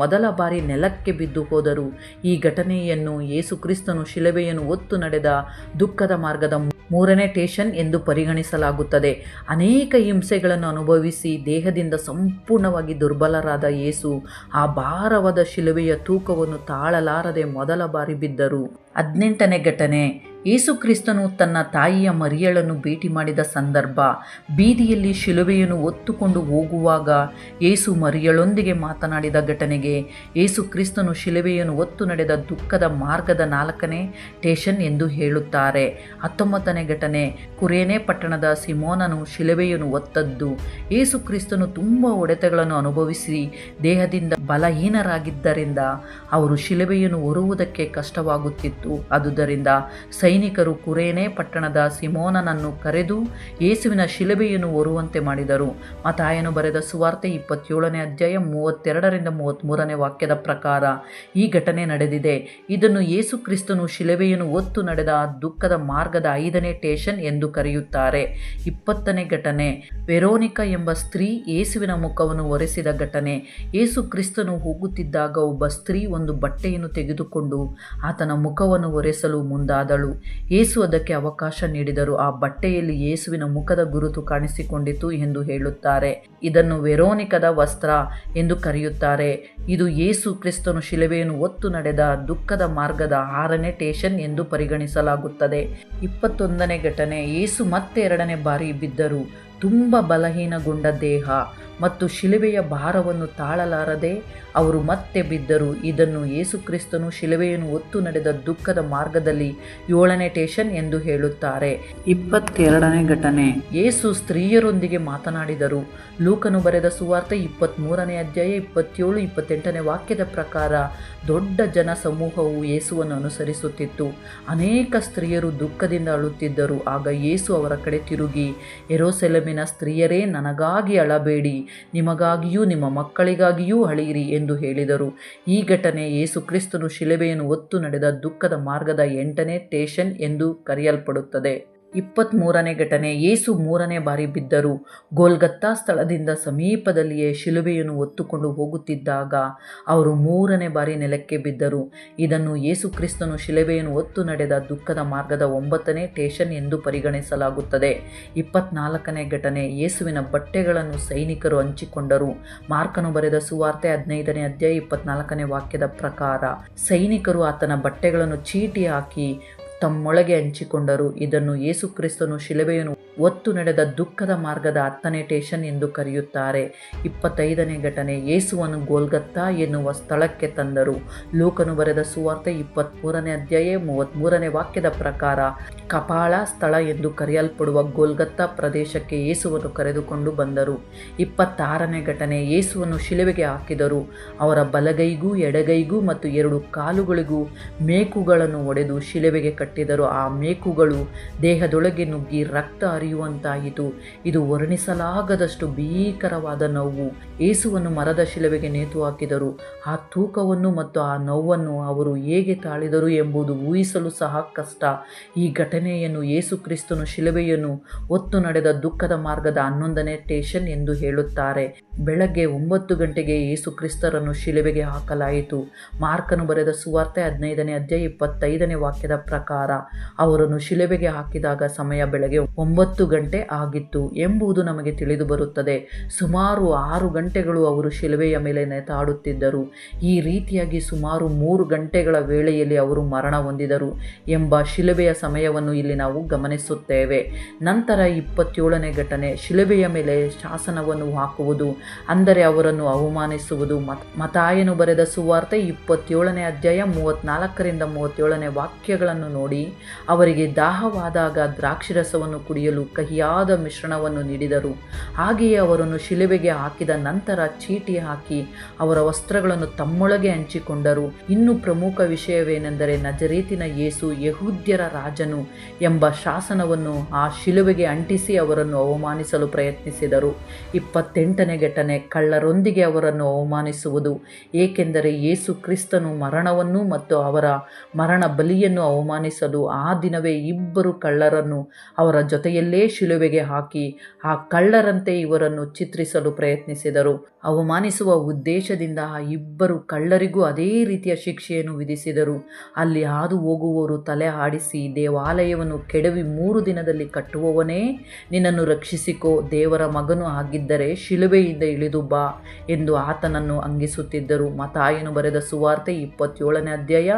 Speaker 1: ಮೊದಲ ಬಾರಿ ನೆಲಕ್ಕೆ ಬಿದ್ದು ಹೋದರು. ಈ ಘಟನೆಯನ್ನು ಯೇಸು ಕ್ರಿಸ್ತನು ಶಿಲುಬೆಯನ್ನು ಹೊತ್ತು ನಡೆದ ದುಃಖದ ಮಾರ್ಗದ 3ನೇ ಸ್ಟೇಷನ್ ಎಂದು ಪರಿಗಣಿಸಲಾಗುತ್ತದೆ. ಅನೇಕ ಹಿಂಸೆಗಳನ್ನು ಅನುಭವಿಸಿ ದೇಹದಿಂದ ಸಂಪೂರ್ಣವಾಗಿ ದುರ್ಬಲರಾದ ಯೇಸು ಆ ಭಾರವಾದ ಶಿಲುಬೆಯ ತೂಕವನ್ನು ತಾಳಲಾರದೆ ಮೊದಲ ಬಾರಿ ಬಿದ್ದರು. 18ನೇ ಘಟನೆ, ಯೇಸು ಕ್ರಿಸ್ತನು ತನ್ನ ತಾಯಿಯ ಮರಿಯಳನ್ನು ಭೇಟಿ ಮಾಡಿದ ಸಂದರ್ಭ. ಬೀದಿಯಲ್ಲಿ ಶಿಲುಬೆಯನ್ನು ಹೊತ್ತುಕೊಂಡು ಹೋಗುವಾಗ ಯೇಸು ಮರಿಯಳೊಂದಿಗೆ ಮಾತನಾಡಿದ ಘಟನೆಗೆ ಯೇಸು ಕ್ರಿಸ್ತನು ಶಿಲುಬೆಯನ್ನು ಹೊತ್ತು ನಡೆದ ದುಃಖದ ಮಾರ್ಗದ 4ನೇ ಸ್ಟೇಷನ್ ಎಂದು ಹೇಳುತ್ತಾರೆ. 19ನೇ ಘಟನೆ, ಕುರೇನೆ ಪಟ್ಟಣದ ಸಿಮೋನನು ಶಿಲುಬೆಯನ್ನು ಹೊತ್ತದ್ದು. ಯೇಸು ಕ್ರಿಸ್ತನು ತುಂಬ ಹೊಡೆತಗಳನ್ನು ಅನುಭವಿಸಿ ದೇಹದಿಂದ ಬಲಹೀನರಾಗಿದ್ದರಿಂದ ಅವರು ಶಿಲುಬೆಯನ್ನು ಹೊರುವುದಕ್ಕೆ ಕಷ್ಟವಾಗುತ್ತಿತ್ತು. ಆದುದರಿಂದ ಸೈನಿಕರು ಕುರೇನೆ ಪಟ್ಟಣದ ಸಿಮೋನನನ್ನು ಕರೆದು ಯೇಸುವಿನ ಶಿಲುಬೆಯನ್ನು ಹೊರುವಂತೆ ಮಾಡಿದರು. ಮತ್ತಾಯನು ಬರೆದ ಸುವಾರ್ತೆ 27ನೇ ಅಧ್ಯಾಯ 32ರಿಂದ 33ನೇ ವಾಕ್ಯದ ಪ್ರಕಾರ ಈ ಘಟನೆ ನಡೆದಿದೆ. ಇದನ್ನು ಯೇಸು ಕ್ರಿಸ್ತನು ಶಿಲುಬೆಯನ್ನು ಹೊತ್ತು ನಡೆದ ದುಃಖದ ಮಾರ್ಗದ 5ನೇ ಸ್ಟೇಷನ್ ಎಂದು ಕರೆಯುತ್ತಾರೆ. 20ನೇ ಘಟನೆ, ವೆರೋನಿಕಾ ಎಂಬ ಸ್ತ್ರೀ ಯೇಸುವಿನ ಮುಖವನ್ನು ಒರೆಸಿದ ಘಟನೆ. ಯೇಸು ಕ್ರಿಸ್ತನು ಹೋಗುತ್ತಿದ್ದಾಗ ಒಬ್ಬ ಸ್ತ್ರೀ ಒಂದು ಬಟ್ಟೆಯನ್ನು ತೆಗೆದುಕೊಂಡು ಆತನ ಮುಖವನ್ನು ಒರೆಸಲು ಮುಂದಾದಳು. ಯೇಸು ಅದಕ್ಕೆ ಅವಕಾಶ ನೀಡಿದರು. ಆ ಬಟ್ಟೆಯಲ್ಲಿ ಯೇಸುವಿನ ಮುಖದ ಗುರುತು ಕಾಣಿಸಿಕೊಂಡಿತು ಎಂದು ಹೇಳುತ್ತಾರೆ. ಇದನ್ನು ವೆರೋನಿಕದ ವಸ್ತ್ರ ಎಂದು ಕರೆಯುತ್ತಾರೆ. ಇದು ಯೇಸು ಕ್ರಿಸ್ತನು ಶಿಲುಬೆಯನ್ನು ಹೊತ್ತು ನಡೆದ ದುಃಖದ ಮಾರ್ಗದ 6ನೇ ಸ್ಟೇಷನ್ ಎಂದು ಪರಿಗಣಿಸಲಾಗುತ್ತದೆ. 21ನೇ ಘಟನೆ, ಯೇಸು ಮತ್ತೆ 2ನೇ ಬಾರಿ ಬಿದ್ದರು. ತುಂಬ ಬಲಹೀನಗೊಂಡ ದೇಹ ಮತ್ತು ಶಿಲುಬೆಯ ಭಾರವನ್ನು ತಾಳಲಾರದೆ ಅವರು ಮತ್ತೆ ಬಿದ್ದರು. ಇದನ್ನು ಯೇಸು ಕ್ರಿಸ್ತನು ಶಿಲುಬೆಯನ್ನು ಹೊತ್ತು ನಡೆದ ದುಃಖದ ಮಾರ್ಗದಲ್ಲಿ 7ನೇ ಸ್ಟೇಷನ್ ಎಂದು ಹೇಳುತ್ತಾರೆ. 22ನೇ ಘಟನೆ, ಯೇಸು ಸ್ತ್ರೀಯರೊಂದಿಗೆ ಮಾತನಾಡಿದರು. ಲೂಕನು ಬರೆದ ಸುವಾರ್ತೆ 23ನೇ ಅಧ್ಯಾಯ 27-28ನೇ ವಾಕ್ಯದ ಪ್ರಕಾರ ದೊಡ್ಡ ಜನ ಸಮೂಹವು ಯೇಸುವನ್ನು ಅನುಸರಿಸುತ್ತಿತ್ತು. ಅನೇಕ ಸ್ತ್ರೀಯರು ದುಃಖದಿಂದ ಅಳುತ್ತಿದ್ದರು. ಆಗ ಯೇಸು ಅವರ ಕಡೆ ತಿರುಗಿ, ಯೆರೂಸಲೇಮಿನ ಸ್ತ್ರೀಯರೇ, ನನಗಾಗಿ ಅಳಬೇಡಿ, ನಿಮಗಾಗಿಯೂ ನಿಮ್ಮ ಮಕ್ಕಳಿಗಾಗಿಯೂ ಅಳಿಯಿರಿ ಎಂದು ಹೇಳಿದರು. ಈ ಘಟನೆ ಯೇಸು ಕ್ರಿಸ್ತನು ಶಿಲುಬೆಯನ್ನು ಹೊತ್ತು ನಡೆದ ದುಃಖದ ಮಾರ್ಗದ 8ನೇ ಸ್ಟೇಷನ್ ಎಂದು ಕರೆಯಲ್ಪಡುತ್ತದೆ. 23ನೇ ಘಟನೆ, ಯೇಸು 3ನೇ ಬಾರಿ ಬಿದ್ದರು. ಗೋಲ್ಗತ್ತಾ ಸ್ಥಳದಿಂದ ಸಮೀಪದಲ್ಲಿಯೇ ಶಿಲುಬೆಯನ್ನು ಹೊತ್ತುಕೊಂಡು ಹೋಗುತ್ತಿದ್ದಾಗ ಅವರು 3ನೇ ಬಾರಿ ನೆಲಕ್ಕೆ ಬಿದ್ದರು. ಇದನ್ನು ಯೇಸು ಕ್ರಿಸ್ತನು ಶಿಲುಬೆಯನ್ನು ಹೊತ್ತು ನಡೆದ ದುಃಖದ ಮಾರ್ಗದ 9ನೇ ಸ್ಟೇಷನ್ ಎಂದು ಪರಿಗಣಿಸಲಾಗುತ್ತದೆ. 24ನೇ ಘಟನೆ, ಯೇಸುವಿನ ಬಟ್ಟೆಗಳನ್ನು ಸೈನಿಕರು ಹಂಚಿಕೊಂಡರು. ಮಾರ್ಕನು ಬರೆದ ಸುವಾರ್ತೆ 15ನೇ ಅಧ್ಯಾಯ 24ನೇ ವಾಕ್ಯದ ಪ್ರಕಾರ ಸೈನಿಕರು ಆತನ ಬಟ್ಟೆಗಳನ್ನು ಚೀಟಿ ಹಾಕಿ ತಮ್ಮೊಳಗೆ ಹಂಚಿಕೊಂಡರು. ಇದನ್ನು ಯೇಸು ಕ್ರಿಸ್ತನು ಶಿಲುಬೆಯನ್ನು ಹೊತ್ತು ನಡೆದ ದುಃಖದ ಮಾರ್ಗದ 10ನೇ ಸ್ಟೇಷನ್ ಎಂದು ಕರೆಯುತ್ತಾರೆ. 25ನೇ ಘಟನೆ, ಯೇಸುವನ್ನು ಗೋಲ್ಗತ್ತಾ ಎನ್ನುವ ಸ್ಥಳಕ್ಕೆ ತಂದರು. ಲೂಕನು ಬರೆದ ಸುವಾರ್ತೆ 23ನೇ ಅಧ್ಯಾಯ 33ನೇ ವಾಕ್ಯದ ಪ್ರಕಾರ ಕಪಾಳ ಸ್ಥಳ ಎಂದು ಕರೆಯಲ್ಪಡುವ ಗೋಲ್ಗತ್ತಾ ಪ್ರದೇಶಕ್ಕೆ ಯೇಸುವನ್ನು ಕರೆದುಕೊಂಡು ಬಂದರು. 26ನೇ ಘಟನೆ, ಯೇಸುವನ್ನು ಶಿಲುಬೆಗೆ ಹಾಕಿದರು. ಅವರ ಬಲಗೈಗೂ ಎಡಗೈಗೂ ಮತ್ತು 2 ಕಾಲುಗಳಿಗೂ ಮೇಕುಗಳನ್ನು ಹೊಡೆದು ಶಿಲುಬೆಗೆ ಕಟ್ಟಿದರು. ಆ ಮೇಕುಗಳು ದೇಹದೊಳಗೆ ನುಗ್ಗಿ ರಕ್ತ ಹರಿಯುವಂತಾಯಿತು. ಇದು ವರ್ಣಿಸಲಾಗದಷ್ಟು ಭೀಕರವಾದ ನೋವು. ಯೇಸುವನ್ನು ಮರದ ಶಿಲುಬೆಗೆ ನೇತು ಹಾಕಿದರು. ಆ ತೂಕವನ್ನು ಮತ್ತು ಆ ನೋವನ್ನು ಅವರು ಹೇಗೆ ತಾಳಿದರು ಎಂಬುದು ಊಹಿಸಲು ಸಹ ಕಷ್ಟ. ಈ ಘಟನೆಯನ್ನು ಯೇಸು ಕ್ರಿಸ್ತನು ಶಿಲುಬೆಯನ್ನು ಹೊತ್ತು ನಡೆದ ದುಃಖದ ಮಾರ್ಗದ 11ನೇ ಸ್ಟೇಷನ್ ಎಂದು ಹೇಳುತ್ತಾರೆ. ಬೆಳಗ್ಗೆ 9 ಗಂಟೆಗೆ ಯೇಸು ಕ್ರಿಸ್ತರನ್ನು ಶಿಲುಬೆಗೆ ಹಾಕಲಾಯಿತು. ಮಾರ್ಕನು ಬರೆದ ಸುವಾರ್ತೆ 15ನೇ ಅಧ್ಯಾಯ 25ನೇ ವಾಕ್ಯದ ಪ್ರಕಾರ ಅವರನ್ನು ಶಿಲುಬೆಗೆ ಹಾಕಿದಾಗ ಸಮಯ ಬೆಳಗ್ಗೆ 9 ಗಂಟೆ ಆಗಿತ್ತು ಎಂಬುದು ನಮಗೆ ತಿಳಿದು ಬರುತ್ತದೆ. ಸುಮಾರು 6 ಗಂಟೆಗಳು ಅವರು ಶಿಲುಬೆಯ ಮೇಲೆ ನೇತಾಡುತ್ತಿದ್ದರು. ಈ ರೀತಿಯಾಗಿ ಸುಮಾರು 3 ಗಂಟೆಗಳ ವೇಳೆಯಲ್ಲಿ ಅವರು ಮರಣ ಹೊಂದಿದರು ಎಂಬ ಶಿಲುಬೆಯ ಸಮಯವನ್ನು ಇಲ್ಲಿ ನಾವು ಗಮನಿಸುತ್ತೇವೆ. ನಂತರ 27ನೇ ಘಟನೆ, ಶಿಲುಬೆಯ ಮೇಲೆ ಶಾಸನವನ್ನು ಹಾಕುವುದು, ಅಂದರೆ ಅವರನ್ನು ಅವಮಾನಿಸುವುದು. ಮತ್ತಾಯನು ಬರೆದ ಸುವಾರ್ತೆ 27ನೇ ಅಧ್ಯಾಯ 34ರಿಂದ 37ನೇ ವಾಕ್ಯಗಳನ್ನು ನೋಡಿ ನೋಡಿ ಅವರಿಗೆ ದಾಹವಾದಾಗ ದ್ರಾಕ್ಷಿರಸವನ್ನು ಕುಡಿಯಲು ಕಹಿಯಾದ ಮಿಶ್ರಣವನ್ನು ನೀಡಿದರು. ಹಾಗೆಯೇ ಅವರನ್ನು ಶಿಲುಬೆಗೆ ಹಾಕಿದ ನಂತರ ಚೀಟಿ ಹಾಕಿ ಅವರ ವಸ್ತ್ರಗಳನ್ನು ತಮ್ಮೊಳಗೆ ಹಂಚಿಕೊಂಡರು. ಇನ್ನು ಪ್ರಮುಖ ವಿಷಯವೇನೆಂದರೆ ನಜರೇತಿನ ಯೇಸು ಯೆಹೂದ್ಯರ ರಾಜನು ಎಂಬ ಶಾಸನವನ್ನು ಆ ಶಿಲುಬೆಗೆ ಅಂಟಿಸಿ ಅವರನ್ನು ಅವಮಾನಿಸಲು ಪ್ರಯತ್ನಿಸಿದರು. 28ನೇ ಘಟನೆ, ಕಳ್ಳರೊಂದಿಗೆ ಅವರನ್ನು ಅವಮಾನಿಸುವುದು. ಏಕೆಂದರೆ ಯೇಸು ಕ್ರಿಸ್ತನು ಮರಣವನ್ನು ಮತ್ತು ಅವರ ಮರಣ ಬಲಿಯನ್ನು ಅವಮಾನಿಸಲು ಆ ದಿನವೇ ಇಬ್ಬರು ಕಳ್ಳರನ್ನು ಅವರ ಜೊತೆಯಲ್ಲೇ ಶಿಲುಬೆಗೆ ಹಾಕಿ ಆ ಕಳ್ಳರಂತೆ ಇವರನ್ನು ಚಿತ್ರಿಸಲು ಪ್ರಯತ್ನಿಸಿದರು. ಅವಮಾನಿಸುವ ಉದ್ದೇಶದಿಂದ ಆ ಇಬ್ಬರು ಕಳ್ಳರಿಗೂ ಅದೇ ರೀತಿಯ ಶಿಕ್ಷೆಯನ್ನು ವಿಧಿಸಿದರು. ಅಲ್ಲಿ ಹಾದು ಹೋಗುವವರು ತಲೆ ಆಡಿಸಿ, ದೇವಾಲಯವನ್ನು ಕೆಡವಿ 3 ದಿನದಲ್ಲಿ ಕಟ್ಟುವವನೇ, ನಿನ್ನನ್ನು ರಕ್ಷಿಸಿಕೋ, ದೇವರ ಮಗನು ಆಗಿದ್ದರೆ ಶಿಲುಬೆಯಿಂದ ಇಳಿದು ಬಾ ಎಂದು ಆತನನ್ನು ಹಂಗಿಸುತ್ತಿದ್ದರು. ಮತ್ತಾಯನು ಬರೆದ ಸುವಾರ್ತೆ 27ನೇ ಅಧ್ಯಾಯ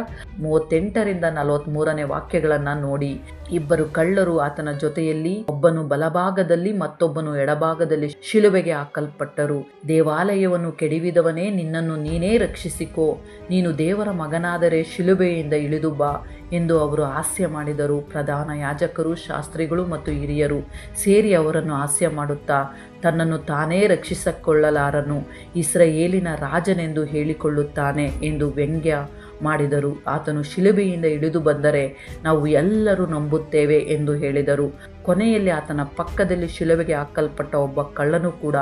Speaker 1: 38ರಿಂದ 43ನೇ ವಾಕ್ಯಗಳನ್ನು ನೋಡಿ. ಇಬ್ಬರು ಕಳ್ಳರು ಆತನ ಜೊತೆಯಲ್ಲಿ, ಒಬ್ಬನು ಬಲಭಾಗದಲ್ಲಿ ಮತ್ತೊಬ್ಬನು ಎಡಭಾಗದಲ್ಲಿ ಶಿಲುಬೆಗೆ ಹಾಕಲ್ಪಟ್ಟರು. ದೇವಾಲಯವನ್ನು ಕೆಡವಿದವನೇ, ನಿನ್ನನ್ನು ನೀನೇ ರಕ್ಷಿಸಿಕೋ, ನೀನು ದೇವರ ಮಗನಾದರೆ ಶಿಲುಬೆಯಿಂದ ಇಳಿದು ಬಾ ಎಂದು ಅವರು ಹಾಸ್ಯ ಮಾಡಿದರು. ಪ್ರಧಾನ ಯಾಜಕರು, ಶಾಸ್ತ್ರಿಗಳು ಮತ್ತು ಹಿರಿಯರು ಸೇರಿ ಅವರನ್ನು ಹಾಸ್ಯ ಮಾಡುತ್ತಾ, ತನ್ನನ್ನು ತಾನೇ ರಕ್ಷಿಸಿಕೊಳ್ಳಲಾರನು, ಇಸ್ರಾಯೇಲಿನ ರಾಜನೆಂದು ಹೇಳಿಕೊಳ್ಳುತ್ತಾನೆ ಎಂದು ವ್ಯಂಗ್ಯ ಮಾಡಿದರು. ಆತನು ಶಿಲುಬೆಯಿಂದ ಇಳಿದು ಬಂದರೆ ನಾವು ಎಲ್ಲರೂ ನಂಬುತ್ತೇವೆ ಎಂದು ಹೇಳಿದರು. ಕೊನೆಯಲ್ಲಿ ಆತನ ಪಕ್ಕದಲ್ಲಿ ಶಿಲುಬೆಗೆ ಹಾಕಲ್ಪಟ್ಟ ಒಬ್ಬ ಕಳ್ಳನು ಕೂಡ,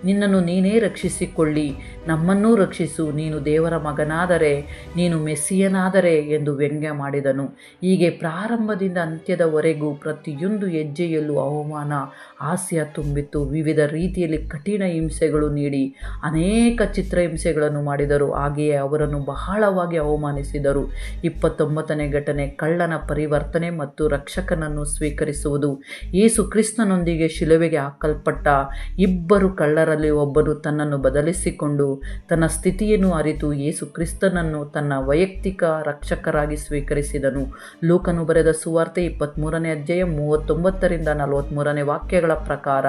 Speaker 1: ನಿನ್ನನ್ನು ನೀನೇ ರಕ್ಷಿಸಿಕೊಳ್ಳಿ, ನಮ್ಮನ್ನೂ ರಕ್ಷಿಸು, ನೀನು ದೇವರ ಮಗನಾದರೆ, ನೀನು ಮೆಸ್ಸಿಯನಾದರೆ ಎಂದು ವ್ಯಂಗ್ಯ ಮಾಡಿದನು. ಹೀಗೆ ಪ್ರಾರಂಭದಿಂದ ಅಂತ್ಯದವರೆಗೂ ಪ್ರತಿಯೊಂದು ಹೆಜ್ಜೆಯಲ್ಲೂ ಅವಮಾನ, ಹಾಸ್ಯ ತುಂಬಿತ್ತು. ವಿವಿಧ ರೀತಿಯಲ್ಲಿ ಕಠಿಣ ಹಿಂಸೆಗಳು ನೀಡಿ ಅನೇಕ ಚಿತ್ರಹಿಂಸೆಗಳನ್ನು ಮಾಡಿದರು. ಹಾಗೆಯೇ ಅವರನ್ನು ಬಹಳವಾಗಿ ಅವಮಾನಿಸಿದರು. 29ನೇ ಘಟನೆ, ಕಳ್ಳನ ಪರಿವರ್ತನೆ ಮತ್ತು ರಕ್ಷಕನನ್ನು ಸ್ವೀಕರಿಸುವುದು. ಯೇಸು ಕ್ರಿಸ್ತನೊಂದಿಗೆ ಶಿಲುಬೆಗೆ ಹಾಕಲ್ಪಟ್ಟ ಇಬ್ಬರು ಕಳ್ಳರಲ್ಲಿ ಒಬ್ಬನು ತನ್ನನ್ನು ಬದಲಿಸಿಕೊಂಡು ತನ್ನ ಸ್ಥಿತಿಯನ್ನು ಅರಿತು ಯೇಸು ಕ್ರಿಸ್ತನನ್ನು ತನ್ನ ವೈಯಕ್ತಿಕ ರಕ್ಷಕರಾಗಿ ಸ್ವೀಕರಿಸಿದನು. ಲೂಕನು ಬರೆದ ಸುವಾರ್ತೆ 23ನೇ ಅಧ್ಯಾಯ 39ರಿಂದ 43ನೇ ವಾಕ್ಯಗಳ ಪ್ರಕಾರ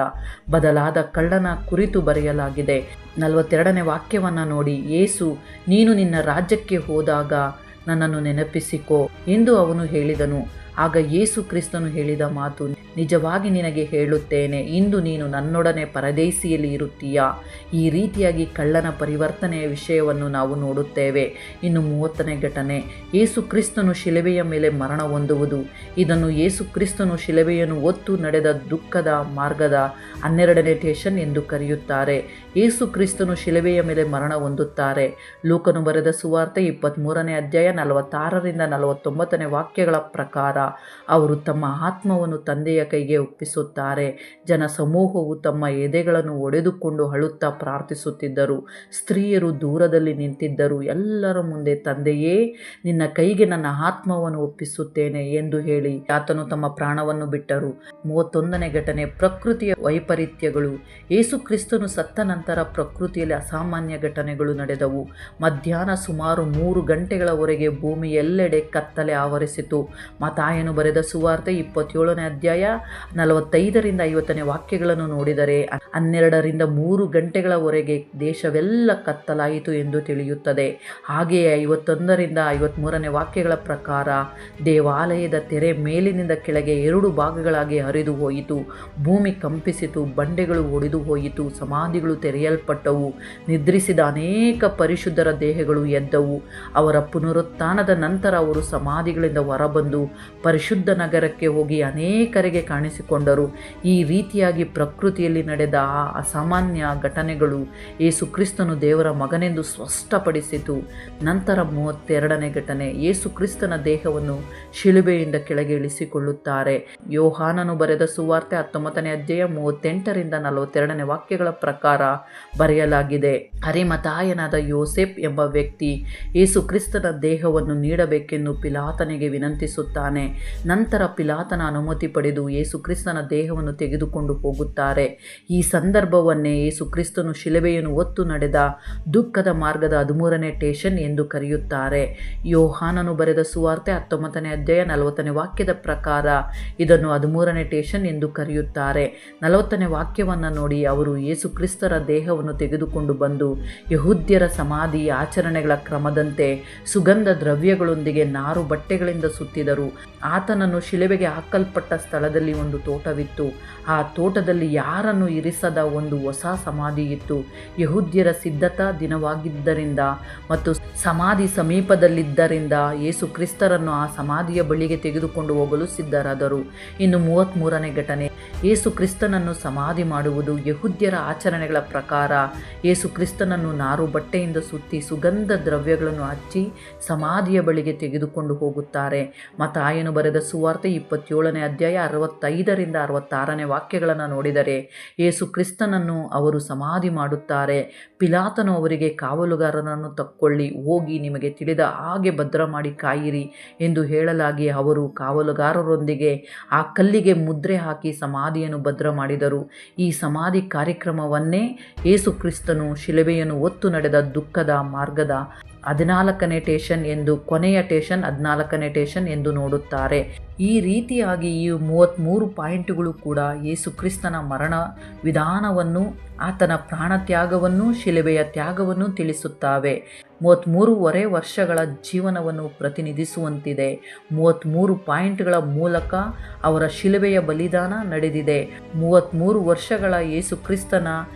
Speaker 1: ಬದಲಾದ ಕಳ್ಳನ ಕುರಿತು ಬರೆಯಲಾಗಿದೆ. 42ನೇ ವಾಕ್ಯವನ್ನು ನೋಡಿ, ಯೇಸು, ನೀನು ನಿನ್ನ ರಾಜ್ಯಕ್ಕೆ ಹೋದಾಗ ನನ್ನನ್ನು ನೆನಪಿಸಿಕೋ ಎಂದು ಅವನು ಹೇಳಿದನು. ಆಗ ಯೇಸು ಕ್ರಿಸ್ತನು ಹೇಳಿದ ಮಾತು, ನಿಜವಾಗಿ ನಿನಗೆ ಹೇಳುತ್ತೇನೆ, ಇಂದು ನೀನು ನನ್ನೊಡನೆ ಪರದೇಶಿಯಲ್ಲಿ ಇರುತ್ತೀಯಾ. ಈ ರೀತಿಯಾಗಿ ಕಳ್ಳನ ಪರಿವರ್ತನೆಯ ವಿಷಯವನ್ನು ನಾವು ನೋಡುತ್ತೇವೆ. ಇನ್ನು 30ನೇ ಘಟನೆ, ಯೇಸು ಕ್ರಿಸ್ತನು ಶಿಲುಬೆಯ ಮೇಲೆ ಮರಣ ಹೊಂದುವುದು. ಇದನ್ನು ಯೇಸು ಕ್ರಿಸ್ತನು ಶಿಲುಬೆಯನ್ನು ಹೊತ್ತು ನಡೆದ ದುಃಖದ ಮಾರ್ಗದ 12ನೇ ಸ್ಟೇಷನ್ ಎಂದು ಕರೆಯುತ್ತಾರೆ. ಯೇಸು ಕ್ರಿಸ್ತನು ಶಿಲುಬೆಯ ಮೇಲೆ ಮರಣ ಹೊಂದುತ್ತಾರೆ. ಲೂಕನು ಬರೆದ ಸುವಾರ್ತೆ 23ನೇ ಅಧ್ಯಾಯ 46ರಿಂದ 49ನೇ ವಾಕ್ಯಗಳ ಪ್ರಕಾರ ಅವರು ತಮ್ಮ ಆತ್ಮವನ್ನು ತಂದೆಯ ಕೈಗೆ ಒಪ್ಪಿಸುತ್ತಾರೆ. ಜನ ಸಮೂಹವು ತಮ್ಮ ಎದೆಗಳನ್ನು ಒಡೆದುಕೊಂಡು ಅಳುತ್ತಾ ಪ್ರಾರ್ಥಿಸುತ್ತಿದ್ದರು. ಸ್ತ್ರೀಯರು ದೂರದಲ್ಲಿ ನಿಂತಿದ್ದರು. ಎಲ್ಲರ ಮುಂದೆ, ತಂದೆಯೇ, ನಿನ್ನ ಕೈಗೆ ನನ್ನ ಆತ್ಮವನ್ನು ಒಪ್ಪಿಸುತ್ತೇನೆ ಎಂದು ಹೇಳಿ ಆತನು ತಮ್ಮ ಪ್ರಾಣವನ್ನು ಬಿಟ್ಟರು. 31ನೇ ಘಟನೆ, ಪ್ರಕೃತಿಯ ವೈಪರೀತ್ಯಗಳು. ಯೇಸು ಕ್ರಿಸ್ತನು ಸತ್ತ ನಂತರ ಪ್ರಕೃತಿಯಲ್ಲಿ ಅಸಾಮಾನ್ಯ ಘಟನೆಗಳು ನಡೆದವು. ಮಧ್ಯಾಹ್ನ ಸುಮಾರು 3 ಗಂಟೆಗಳವರೆಗೆ ಭೂಮಿ ಎಲ್ಲೆಡೆ ಕತ್ತಲೆ ಆವರಿಸಿತು. ಮತ್ತಾಯನು ಬರೆದ ಸುವಾರ್ತೆ 27ನೇ ಅಧ್ಯಾಯ 45ರಿಂದ 50ನೇ ವಾಕ್ಯಗಳನ್ನು ನೋಡಿದರೆ 12ರಿಂದ 3 ಗಂಟೆಗಳವರೆಗೆ ದೇಶವೆಲ್ಲ ಕತ್ತಲಾಯಿತು ಎಂದು ತಿಳಿಯುತ್ತದೆ. ಹಾಗೆಯೇ 51ರಿಂದ 53ನೇ ವಾಕ್ಯಗಳ ಪ್ರಕಾರ ದೇವಾಲಯದ ತೆರೆ ಮೇಲಿನಿಂದ ಕೆಳಗೆ 2 ಭಾಗಗಳಾಗಿ ಹರಿದು ಹೋಯಿತು. ಭೂಮಿ ಕಂಪಿಸಿತು, ಬಂಡೆಗಳು ಒಡೆದು ಹೋಯಿತು, ಸಮಾಧಿಗಳು ತೆರೆಯಲ್ಪಟ್ಟವು. ನಿದ್ರಿಸಿದ ಅನೇಕ ಪರಿಶುದ್ಧರ ದೇಹಗಳು ಎದ್ದವು. ಅವರ ಪುನರುತ್ಥಾನದ ನಂತರ ಅವರು ಸಮಾಧಿಗಳಿಂದ ಹೊರಬಂದು ಪರಿಶುದ್ಧ ನಗರಕ್ಕೆ ಹೋಗಿ ಅನೇಕರಿಗೆ ಕಾಣಿಸಿಕೊಂಡರು. ಈ ರೀತಿಯಾಗಿ ಪ್ರಕೃತಿಯಲ್ಲಿ ನಡೆದ ಆ ಅಸಾಮಾನ್ಯ ಘಟನೆಗಳು ಯೇಸು ಕ್ರಿಸ್ತನು ದೇವರ ಮಗನೆಂದು ಸ್ಪಷ್ಟಪಡಿಸಿತು. ನಂತರ 32ನೇ ಘಟನೆ, ಯೇಸು ಕ್ರಿಸ್ತನ ದೇಹವನ್ನು ಶಿಲುಬೆಯಿಂದ ಕೆಳಗೆ ಇಳಿಸಿಕೊಳ್ಳುತ್ತಾರೆ. ಯೋಹಾನನು ಬರೆದ ಸುವಾರ್ತೆ 19ನೇ ಅಧ್ಯಾಯ 38ರಿಂದ 42ನೇ ವಾಕ್ಯಗಳ ಪ್ರಕಾರ ಬರೆಯಲಾಗಿದೆ. ಅರಿಮಥಾಯನಾದ ಯೋಸೇಫ್ ಎಂಬ ವ್ಯಕ್ತಿ ಯೇಸು ಕ್ರಿಸ್ತನ ದೇಹವನ್ನು ನೀಡಬೇಕೆಂದು ಪಿಲಾತನಿಗೆ ವಿನಂತಿಸುತ್ತಾನೆ. ನಂತರ ಪಿಲಾತನ ಅನುಮತಿ ಪಡೆದು ಯೇಸು ಕ್ರಿಸ್ತನ ದೇಹವನ್ನು ತೆಗೆದುಕೊಂಡು ಹೋಗುತ್ತಾರೆ. ಈ ಸಂದರ್ಭವನ್ನೇ ಯೇಸು ಕ್ರಿಸ್ತನು ಶಿಲುಬೆಯನ್ನು ಹೊತ್ತು ನಡೆದ ದುಃಖದ ಮಾರ್ಗದ 13ನೇ ಸ್ಟೇಷನ್ ಎಂದು ಕರೆಯುತ್ತಾರೆ. ಯೋಹಾನನು ಬರೆದ ಸುವಾರ್ತೆ 19ನೇ ಅಧ್ಯಾಯ 40ನೇ ವಾಕ್ಯದ ಪ್ರಕಾರ ಇದನ್ನು 13ನೇ ಸ್ಟೇಷನ್ ಎಂದು ಕರೆಯುತ್ತಾರೆ. 40ನೇ ವಾಕ್ಯವನ್ನು ನೋಡಿ, ಅವರು ಯೇಸು ಕ್ರಿಸ್ತರ ದೇಹವನ್ನು ತೆಗೆದುಕೊಂಡು ಬಂದು ಯಹೂದ್ಯರ ಸಮಾಧಿ ಆಚರಣೆಗಳ ಕ್ರಮದಂತೆ ಸುಗಂಧ ದ್ರವ್ಯಗಳೊಂದಿಗೆ ನಾರು ಬಟ್ಟೆಗಳಿಂದ ಸುತ್ತಿದರು. ಆತನನ್ನು ಶಿಲುಬೆಗೆ ಹಾಕಲ್ಪಟ್ಟ ಸ್ಥಳದಲ್ಲಿ ಒಂದು ತೋಟವಿತ್ತು. ಆ ತೋಟದಲ್ಲಿ ಯಾರನ್ನು ಇರಿಸದ ಒಂದು ಹೊಸ ಸಮಾಧಿ ಇತ್ತು. ಯಹೂದ್ಯರ ಸಿದ್ಧತಾ ದಿನವಾಗಿದ್ದರಿಂದ ಮತ್ತು ಸಮಾಧಿ ಸಮೀಪದಲ್ಲಿದ್ದರಿಂದ ಯೇಸು ಕ್ರಿಸ್ತರನ್ನು ಆ ಸಮಾಧಿಯ ಬಳಿಗೆ ತೆಗೆದುಕೊಂಡು ಹೋಗಲು ಸಿದ್ಧರಾದರು. ಇನ್ನು 33ನೇ ಘಟನೆ, ಯೇಸು ಕ್ರಿಸ್ತನನ್ನು ಸಮಾಧಿ ಮಾಡುವುದು. ಯಹೂದ್ಯರ ಆಚರಣೆಗಳ ಪ್ರಕಾರ ಯೇಸು ಕ್ರಿಸ್ತನನ್ನು ನಾರು ಬಟ್ಟೆಯಿಂದ ಸುತ್ತಿ ಸುಗಂಧ ದ್ರವ್ಯಗಳನ್ನು ಹಚ್ಚಿ ಸಮಾಧಿಯ ಬಳಿಗೆ ತೆಗೆದುಕೊಂಡು ಹೋಗುತ್ತಾರೆ. ಮತ್ತಾಯನು ಬರೆದ ಸುವಾರ್ತೆ 27ನೇ ಅಧ್ಯಾಯ 65ರಿಂದ 66ನೇ ವಾಕ್ಯಗಳನ್ನು ನೋಡಿದರೆ ಯೇಸು ಕ್ರಿಸ್ತನನ್ನು ಅವರು ಸಮಾಧಿ ಮಾಡುತ್ತಾರೆ. ಪಿಲಾತನು ಅವರಿಗೆ, ಕಾವಲುಗಾರನನ್ನು ತಕ್ಕೊಳ್ಳಿ, ಹೋಗಿ ನಿಮಗೆ ತಿಳಿದ ಹಾಗೆ ಭದ್ರ ಮಾಡಿ ಕಾಯಿರಿ ಎಂದು ಹೇಳಲಾಗಿ ಅವರು ಕಾವಲುಗಾರರೊಂದಿಗೆ ಆ ಕಲ್ಲಿಗೆ ಮುದ್ರೆ ಹಾಕಿ ಸಮಾಧಿಯನ್ನು ಭದ್ರ ಮಾಡಿದರು. ಈ ಸಮಾಧಿ ಕಾರ್ಯಕ್ರಮವನ್ನೇ ಯೇಸು ಕ್ರಿಸ್ತನು ಶಿಲುಬೆಯನ್ನು ಹೊತ್ತು ನಡೆದ ದುಃಖದ ಮಾರ್ಗದ 14ನೇ ಟೇಷನ್ ಎಂದು, ಕೊನೆಯ ಟೇಷನ್ 14ನೇ ಟೇಷನ್ ಎಂದು ನೋಡುತ್ತಾರೆ. ಈ ರೀತಿಯಾಗಿ ಈ 33 ಪಾಯಿಂಟುಗಳು ಕೂಡ ಯೇಸು ಕ್ರಿಸ್ತನ ಮರಣ ವಿಧಾನವನ್ನು, ಆತನ ಪ್ರಾಣ ತ್ಯಾಗವನ್ನು, ಶಿಲುಬೆಯ ತ್ಯಾಗವನ್ನು ತಿಳಿಸುತ್ತವೆ. 33 ವರ್ಷಗಳ ಜೀವನವನ್ನು ಪ್ರತಿನಿಧಿಸುವಂತಿದೆ. 33 ಪಾಯಿಂಟ್ಗಳ ಮೂಲಕ ಅವರ ಶಿಲುಬೆಯ ಬಲಿದಾನ ನಡೆದಿದೆ. 33 ವರ್ಷಗಳ ಯೇಸು ಕ್ರಿಸ್ತನ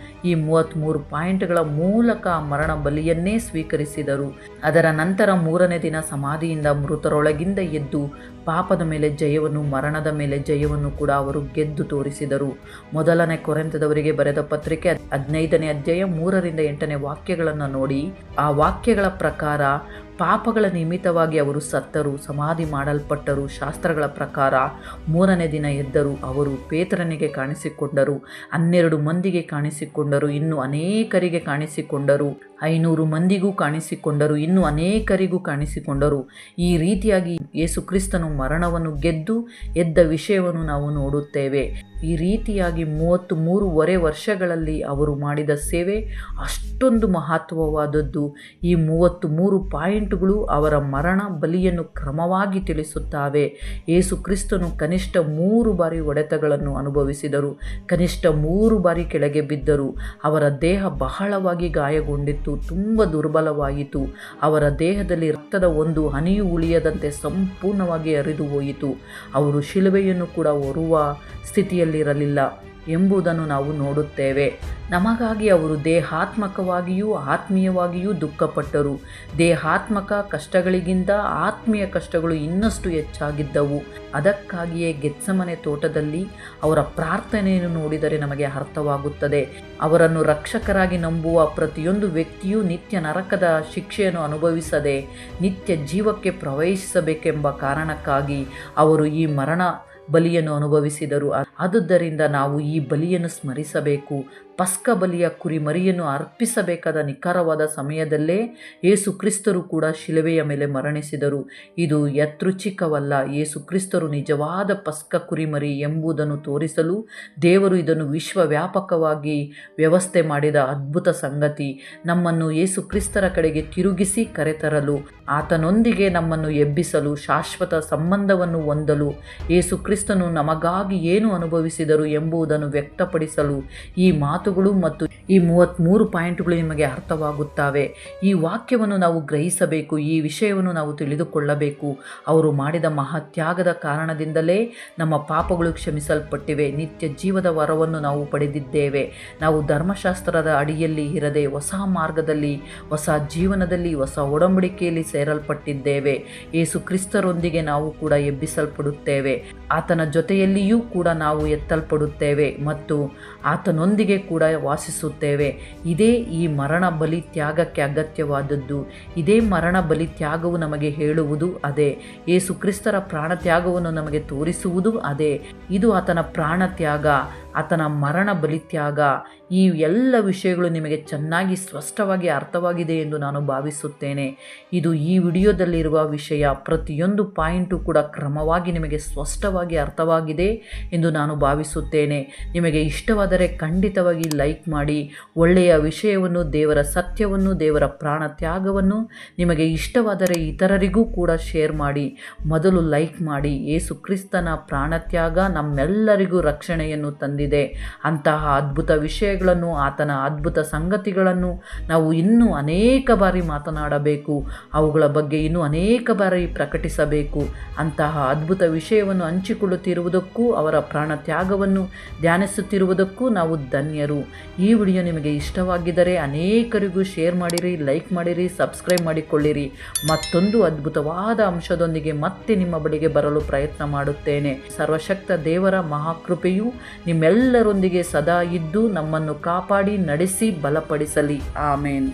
Speaker 1: ಈ 33 ಪಾಯಿಂಟ್ಗಳ ಮೂಲಕ ಮರಣ ಬಲಿಯನ್ನೇ ಸ್ವೀಕರಿಸಿದರು. ಅದರ ನಂತರ 3ನೇ ದಿನ ಸಮಾಧಿಯಿಂದ ಮೃತರೊಳಗಿಂದ ಎದ್ದು ಪಾಪದ ಮೇಲೆ ಜಯವನ್ನು, ಮರಣದ ಮೇಲೆ ಜಯವನ್ನು ಕೂಡ ಅವರು ಗೆದ್ದು ತೋರಿಸಿದರು. 1ನೇ ಕೊರಿಂಥದವರಿಗೆ ಬರೆದ ಪತ್ರಿಕೆ 15ನೇ ಅಧ್ಯಾಯ 3ರಿಂದ 8ನೇ ವಾಕ್ಯಗಳನ್ನು ನೋಡಿ. ಆ ವಾಕ್ಯಗಳ ಪ್ರಕಾರ ಪಾಪಗಳ ನಿಮಿತ್ತವಾಗಿ ಅವರು ಸತ್ತರು, ಸಮಾಧಿ ಮಾಡಲ್ಪಟ್ಟರು. ಶಾಸ್ತ್ರಗಳ ಪ್ರಕಾರ 3ನೇ ದಿನ ಎದ್ದರು. ಅವರು ಪೇತ್ರನಿಗೆ ಕಾಣಿಸಿಕೊಂಡರು, 12 ಮಂದಿಗೆ ಕಾಣಿಸಿಕೊಂಡರು, ಇನ್ನು ಅನೇಕರಿಗೆ ಕಾಣಿಸಿಕೊಂಡರು, 500 ಮಂದಿಗೂ ಕಾಣಿಸಿಕೊಂಡರು, ಇನ್ನು ಅನೇಕರಿಗೂ ಕಾಣಿಸಿಕೊಂಡರು. ಈ ರೀತಿಯಾಗಿ ಯೇಸು ಕ್ರಿಸ್ತನು ಮರಣವನ್ನು ಗೆದ್ದು ಎದ್ದ ವಿಷಯವನ್ನು ನಾವು ನೋಡುತ್ತೇವೆ. ಈ ರೀತಿಯಾಗಿ 33 ವರ್ಷಗಳಲ್ಲಿ ಅವರು ಮಾಡಿದ ಸೇವೆ ಅಷ್ಟೊಂದು ಮಹತ್ವವಾದದ್ದು. ಈ 33 ಪಾಯಿಂಟುಗಳು ಅವರ ಮರಣ ಬಲಿಯನ್ನು ಕ್ರಮವಾಗಿ ತಿಳಿಸುತ್ತವೆ. ಯೇಸು ಕ್ರಿಸ್ತನು ಕನಿಷ್ಠ 3 ಬಾರಿ ಹೊಡೆತಗಳನ್ನು ಅನುಭವಿಸಿದರು, ಕನಿಷ್ಠ 3 ಬಾರಿ ಕೆಳಗೆ ಬಿದ್ದರು. ಅವರ ದೇಹ ಬಹಳವಾಗಿ ಗಾಯಗೊಂಡಿತ್ತು, ತುಂಬ ದುರ್ಬಲವಾಯಿತು. ಅವರ ದೇಹದಲ್ಲಿ ರಕ್ತದ ಒಂದು ಹನಿಯೂ ಉಳಿಯದಂತೆ ಸಂಪೂರ್ಣವಾಗಿ ಹರಿದು ಹೋಯಿತು. ಅವರು ಶಿಲುಬೆಯನ್ನು ಕೂಡ ಹೊರುವ ಸ್ಥಿತಿಯಲ್ಲಿರಲಿಲ್ಲ ಎಂಬುದನ್ನು ನಾವು ನೋಡುತ್ತೇವೆ. ನಮಗಾಗಿ ಅವರು ದೇಹಾತ್ಮಕವಾಗಿಯೂ ಆತ್ಮೀಯವಾಗಿಯೂ ದುಃಖಪಟ್ಟರು. ದೇಹಾತ್ಮಕ ಕಷ್ಟಗಳಿಗಿಂತ ಆತ್ಮೀಯ ಕಷ್ಟಗಳು ಇನ್ನಷ್ಟು ಹೆಚ್ಚಾಗಿದ್ದವು. ಅದಕ್ಕಾಗಿಯೇ ಗೆತ್ಸಮನೆ ತೋಟದಲ್ಲಿ ಅವರ ಪ್ರಾರ್ಥನೆಯನ್ನು ನೋಡಿದರೆ ನಮಗೆ ಅರ್ಥವಾಗುತ್ತದೆ. ಅವರನ್ನು ರಕ್ಷಕರಾಗಿ ನಂಬುವ ಪ್ರತಿಯೊಂದು ವ್ಯಕ್ತಿಯೂ ನಿತ್ಯ ನರಕದ ಶಿಕ್ಷೆಯನ್ನು ಅನುಭವಿಸದೆ ನಿತ್ಯ ಜೀವಕ್ಕೆ ಪ್ರವೇಶಿಸಬೇಕೆಂಬ ಕಾರಣಕ್ಕಾಗಿ ಅವರು ಈ ಮರಣ ಬಲಿಯನ್ನು ಅನುಭವಿಸಿದರು. ಆದುದರಿಂದ ನಾವು ಈ ಬಲಿಯನ್ನು ಸ್ಮರಿಸಬೇಕು. ಪಸ್ಕ ಬಲಿಯ ಕುರಿಮರಿಯನ್ನು ಅರ್ಪಿಸಬೇಕಾದ ನಿಖರವಾದ ಸಮಯದಲ್ಲೇ ಯೇಸು ಕ್ರಿಸ್ತರು ಕೂಡ ಶಿಲುಬೆಯ ಮೇಲೆ ಮರಣಿಸಿದರು. ಇದು ಯಾದೃಚ್ಛಿಕವಲ್ಲ. ಯೇಸು ಕ್ರಿಸ್ತರು ನಿಜವಾದ ಪಸ್ಕ ಕುರಿಮರಿ ಎಂಬುದನ್ನು ತೋರಿಸಲು ದೇವರು ಇದನ್ನು ವಿಶ್ವವ್ಯಾಪಕವಾಗಿ ವ್ಯವಸ್ಥೆ ಮಾಡಿದ ಅದ್ಭುತ ಸಂಗತಿ. ನಮ್ಮನ್ನು ಯೇಸು ಕ್ರಿಸ್ತರ ಕಡೆಗೆ ತಿರುಗಿಸಿ ಕರೆತರಲು, ಆತನೊಂದಿಗೆ ನಮ್ಮನ್ನು ಎಬ್ಬಿಸಲು, ಶಾಶ್ವತ ಸಂಬಂಧವನ್ನು ಹೊಂದಲು, ಯೇಸು ಕ್ರಿಸ್ತನು ನಮಗಾಗಿ ಏನು ಅನುಭವಿಸಿದರು ಎಂಬುದನ್ನು ವ್ಯಕ್ತಪಡಿಸಲು ಈ ಮಾತುಗಳು ಮತ್ತು ಈ 33 ಪಾಯಿಂಟ್ಗಳು ನಿಮಗೆ ಅರ್ಥವಾಗುತ್ತವೆ. ಈ ವಾಕ್ಯವನ್ನು ನಾವು ಗ್ರಹಿಸಬೇಕು, ಈ ವಿಷಯವನ್ನು ನಾವು ತಿಳಿದುಕೊಳ್ಳಬೇಕು. ಅವರು ಮಾಡಿದ ಮಹಾತ್ಯಾಗದ ಕಾರಣದಿಂದಲೇ ನಮ್ಮ ಪಾಪಗಳು ಕ್ಷಮಿಸಲ್ಪಟ್ಟಿವೆ. ನಿತ್ಯ ಜೀವದ ವರವನ್ನು ನಾವು ಪಡೆದಿದ್ದೇವೆ. ನಾವು ಧರ್ಮಶಾಸ್ತ್ರದ ಅಡಿಯಲ್ಲಿ ಇರದೆ ಹೊಸ ಮಾರ್ಗದಲ್ಲಿ, ಹೊಸ ಜೀವನದಲ್ಲಿ, ಹೊಸ ಒಡಂಬಡಿಕೆಯಲ್ಲಿ ಸೇರಲ್ಪಟ್ಟಿದ್ದೇವೆ. ಯೇಸು ಕ್ರಿಸ್ತರೊಂದಿಗೆ ನಾವು ಕೂಡ ಎಬ್ಬಿಸಲ್ಪಡುತ್ತೇವೆ. ಆತನ ಜೊತೆಯಲ್ಲಿಯೂ ಕೂಡ ನಾವು ಎತ್ತಲ್ಪಡುತ್ತೇವೆ ಮತ್ತು ಆತನೊಂದಿಗೆ ಕೂಡ ವಾಸಿಸುತ್ತೇವೆ. ಇದೇ ಈ ಮರಣ ಬಲಿ ತ್ಯಾಗಕ್ಕೆ ಅಗತ್ಯವಾದದ್ದು. ಇದೇ ಮರಣ ಬಲಿ ತ್ಯಾಗವು ನಮಗೆ ಹೇಳುವುದು ಅದೇ. ಯೇಸು ಕ್ರಿಸ್ತರ ಪ್ರಾಣ ತ್ಯಾಗವನ್ನು ನಮಗೆ ತೋರಿಸುವುದು ಅದೇ. ಇದು ಆತನ ಪ್ರಾಣ ತ್ಯಾಗ, ಆತನ ಮರಣ ಬಲಿತ್ಯಾಗ. ಈ ಎಲ್ಲ ವಿಷಯಗಳು ನಿಮಗೆ ಚೆನ್ನಾಗಿ ಸ್ಪಷ್ಟವಾಗಿ ಅರ್ಥವಾಗಿದೆ ಎಂದು ನಾನು ಭಾವಿಸುತ್ತೇನೆ. ಇದು ಈ ವಿಡಿಯೋದಲ್ಲಿರುವ ವಿಷಯ. ಪ್ರತಿಯೊಂದು ಪಾಯಿಂಟು ಕೂಡ ಕ್ರಮವಾಗಿ ನಿಮಗೆ ಸ್ಪಷ್ಟವಾಗಿ ಅರ್ಥವಾಗಿದೆ ಎಂದು ನಾನು ಭಾವಿಸುತ್ತೇನೆ. ನಿಮಗೆ ಇಷ್ಟವಾದರೆ ಖಂಡಿತವಾಗಿ ಲೈಕ್ ಮಾಡಿ. ಒಳ್ಳೆಯ ವಿಷಯವನ್ನು, ದೇವರ ಸತ್ಯವನ್ನು, ದೇವರ ಪ್ರಾಣ ತ್ಯಾಗವನ್ನು ನಿಮಗೆ ಇಷ್ಟವಾದರೆ ಇತರರಿಗೂ ಕೂಡ ಶೇರ್ ಮಾಡಿ. ಮೊದಲು ಲೈಕ್ ಮಾಡಿ. ಯೇಸು ಕ್ರಿಸ್ತನ ಪ್ರಾಣ ತ್ಯಾಗ ನಮ್ಮೆಲ್ಲರಿಗೂ ರಕ್ಷಣೆಯನ್ನು ತಂದಿದೆ. ಬಂದಿದೆ. ಅಂತಹ ಅದ್ಭುತ ವಿಷಯಗಳನ್ನು, ಆತನ ಅದ್ಭುತ ಸಂಗತಿಗಳನ್ನು ನಾವು ಇನ್ನೂ ಅನೇಕ ಬಾರಿ ಮಾತನಾಡಬೇಕು, ಅವುಗಳ ಬಗ್ಗೆ ಇನ್ನೂ ಅನೇಕ ಬಾರಿ ಪ್ರಕಟಿಸಬೇಕು. ಅಂತಹ ಅದ್ಭುತ ವಿಷಯವನ್ನು ಹಂಚಿಕೊಳ್ಳುತ್ತಿರುವುದಕ್ಕೂ ಅವರ ಪ್ರಾಣ ತ್ಯಾಗವನ್ನು ಧ್ಯಾನಿಸುತ್ತಿರುವುದಕ್ಕೂ ನಾವು ಧನ್ಯರು. ಈ ವಿಡಿಯೋ ನಿಮಗೆ ಇಷ್ಟವಾಗಿದ್ದರೆ ಅನೇಕರಿಗೂ ಶೇರ್ ಮಾಡಿರಿ, ಲೈಕ್ ಮಾಡಿರಿ, ಸಬ್ಸ್ಕ್ರೈಬ್ ಮಾಡಿಕೊಳ್ಳಿರಿ. ಮತ್ತೊಂದು ಅದ್ಭುತವಾದ ಅಂಶದೊಂದಿಗೆ ಮತ್ತೆ ನಿಮ್ಮ ಬಳಿಗೆ ಬರಲು ಪ್ರಯತ್ನ ಮಾಡುತ್ತೇನೆ. ಸರ್ವಶಕ್ತ ದೇವರ ಮಹಾಕೃಪೆಯು ನಿಮ್ಮೆಲ್ಲರೊಂದಿಗೆ ಸದಾ ಇದ್ದು ನಮ್ಮನ್ನು ಕಾಪಾಡಿ ನಡೆಸಿ ಬಲಪಡಿಸಲಿ. ಆಮೇನ್.